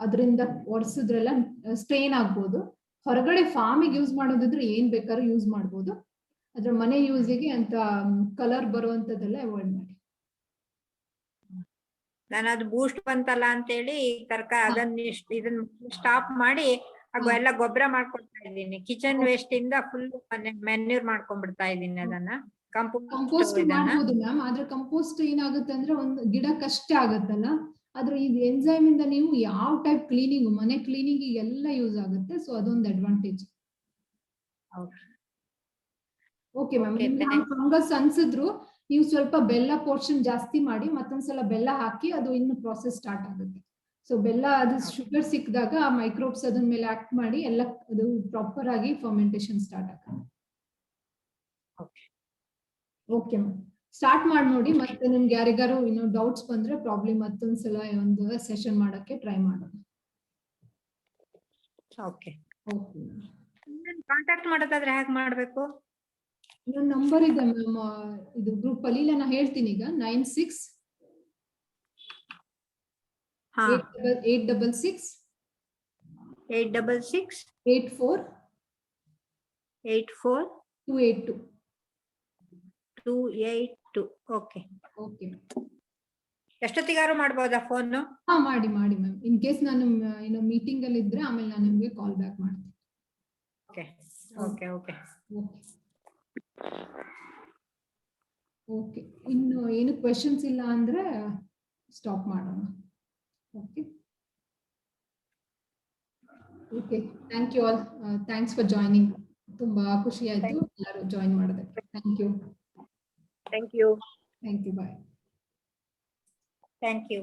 ಅದರಿಂದ ಒರೆಸಿದ್ರೆಲ್ಲ ಸ್ಟ್ರೈನ್ ಆಗ್ಬೋದು. ಹೊರಗಡೆ ಫಾರ್ಮಿಗೆ ಯೂಸ್ ಮಾಡೋದಿದ್ರೆ ಏನ್ ಬೇಕಾದ್ರೂ ಯೂಸ್ ಮಾಡ್ಬೋದು, ಅದ್ರ ಮನೆ ಯೂಸಿಗೆ ಅಂತ ಕಲರ್ ಬರುವಂತದ್ದೆಲ್ಲ ಅವಾಯ್ಡ್ ಮಾಡಿ. ನಾನು ಅದು ಬೂಸ್ಟ್ ಬಂತಲ್ಲ ಅಂತೇಳಿ ತರಕಾರಿ ಇದನ್ನ ಸ್ಟಾಪ್ ಮಾಡಿ ಎಲ್ಲ ಗೊಬ್ಬರ ಮಾಡ್ಕೊಳ್ತಾ ಇದ್ದೀನಿ. ಕಿಚನ್ ವೇಸ್ಟ್ ಇಂದ ಫುಲ್ ಮೆನ್ಯೂರ್ ಮಾಡ್ಕೊಂಡ್ಬಿಡ್ತಾ ಇದ್ದೀನಿ ಅದನ್ನ. ಕಂಪೋಸ್ಟ್ ಮಾಡ್ಬೋದು ಮ್ಯಾಮ್, ಆದ್ರೆ ಕಂಪೋಸ್ಟ್ ಏನಾಗುತ್ತೆ ಅಂದ್ರೆ ಒಂದು ಗಿಡ ಕಷ್ಟ ಆಗುತ್ತಲ್ಲ, ಆದ್ರೆ ಈ ಎನ್ಸೈಮ್ ಇಂದ ನೀವು ಯಾವ ಟೈಪ್ ಕ್ಲೀನಿಂಗ್, ಮನೆ ಕ್ಲೀನಿಂಗ್ ಎಲ್ಲ ಯೂಸ್ ಆಗುತ್ತೆ. ಸೊ ಅದೊಂದು ಅಡ್ವಾಂಟೇಜ್. ಓಕೆ ಮ್ಯಾಮ್, ಫಂಗಸ್ ಅನ್ಸಿದ್ರು ನೀವು ಸ್ವಲ್ಪ ಬೆಲ್ಲ ಪೋರ್ಷನ್ ಜಾಸ್ತಿ ಮಾಡಿ ಮತ್ತೊಂದ್ಸಲ ಬೆಲ್ಲ ಹಾಕಿ, ಅದು ಇನ್ನು ಪ್ರಾಸೆಸ್ ಸ್ಟಾರ್ಟ್ ಆಗುತ್ತೆ. ಸೊ ಬೆಲ್ಲ ಅದು ಶುಗರ್ ಸಿಕ್ಕಿದಾಗ ಆ ಮೈಕ್ರೋಬ್ಸ್ ಅದನ್ನ ಮೇಲೆ ಆಕ್ಟ್ ಮಾಡಿ ಎಲ್ಲ ಅದು ಪ್ರಾಪರ್ ಆಗಿ ಫರ್ಮೆಂಟೇಶನ್ ಸ್ಟಾರ್ಟ್ ಆಗುತ್ತೆ. ಓಕೆ ಮ್ಯಾಮ್, ಸ್ಟಾರ್ಟ್ ಮಾಡಿ ನೋಡಿ. ಮತ್ತೆ ನಿಮ್ಗೆ ಯಾರಿಗಾರು ಇನ್ನೂ ಡೌಟ್ಸ್ ಬಂದ್ರೆ ಪ್ರಾಬ್ಲಮ್ ಮತ್ತೊಂದ್ಸಲ ಒಂದು ಸೆಷನ್ ಮಾಡಕ್ಕೆ ಟ್ರೈ ಮಾಡೋಣ. ಓಕೆ. ಕಾಂಟ್ಯಾಕ್ಟ್ ಮಾಡೋದಾದ್ರೆ ಹೇಗ್ ಮಾಡ್ಬೇಕು? ನನ್ನ ನಂಬರ್ ಇದೆ ಮ್ಯಾಮ್, ಇದು ಗ್ರೂಪ್ ಅಲ್ಲಿ ಇಲ್ಲ, ನಾ ಹೇಳ್ತೀನಿ ಈಗ. 96 ಹಾ 866 866 84 84 282. 282. ಓಕೆ. ಓಕೆ, ಎಷ್ಟೊತ್ತಿಗಾರು ಮಾಡ್ಬೋದಾ ಫೋನ್? ಹಾ ಮಾಡಿ ಮ್ಯಾಮ್. ಇನ್ ಕೇಸ್ ನಾನು ಏನೋ ಮೀಟಿಂಗ್ ಅಲ್ಲಿ ಇದ್ರೆ ಆಮೇಲೆ ನಾನು ನಿಮ್ಗೆ ಕಾಲ್ ಬ್ಯಾಕ್ ಮಾಡ್ತೀನಿ. Okay okay okay. ಓಕೆ, ಇನ್ನು ಏನು ಕ್ವೆಶನ್ಸ್ ಇಲ್ಲ ಅಂದ್ರೆ ಸ್ಟಾಪ್ ಮಾಡೋಣ. Okay okay, thank you all. Thanks for joining. ತುಂಬಾ ಖುಷಿ ಆಯ್ತು ಎಲ್ಲರೂ ಜಾಯಿನ್ ಮಾಡೋದಕ್ಕೆ. Thank you. Thank you. Thank you. Bye. Thank you.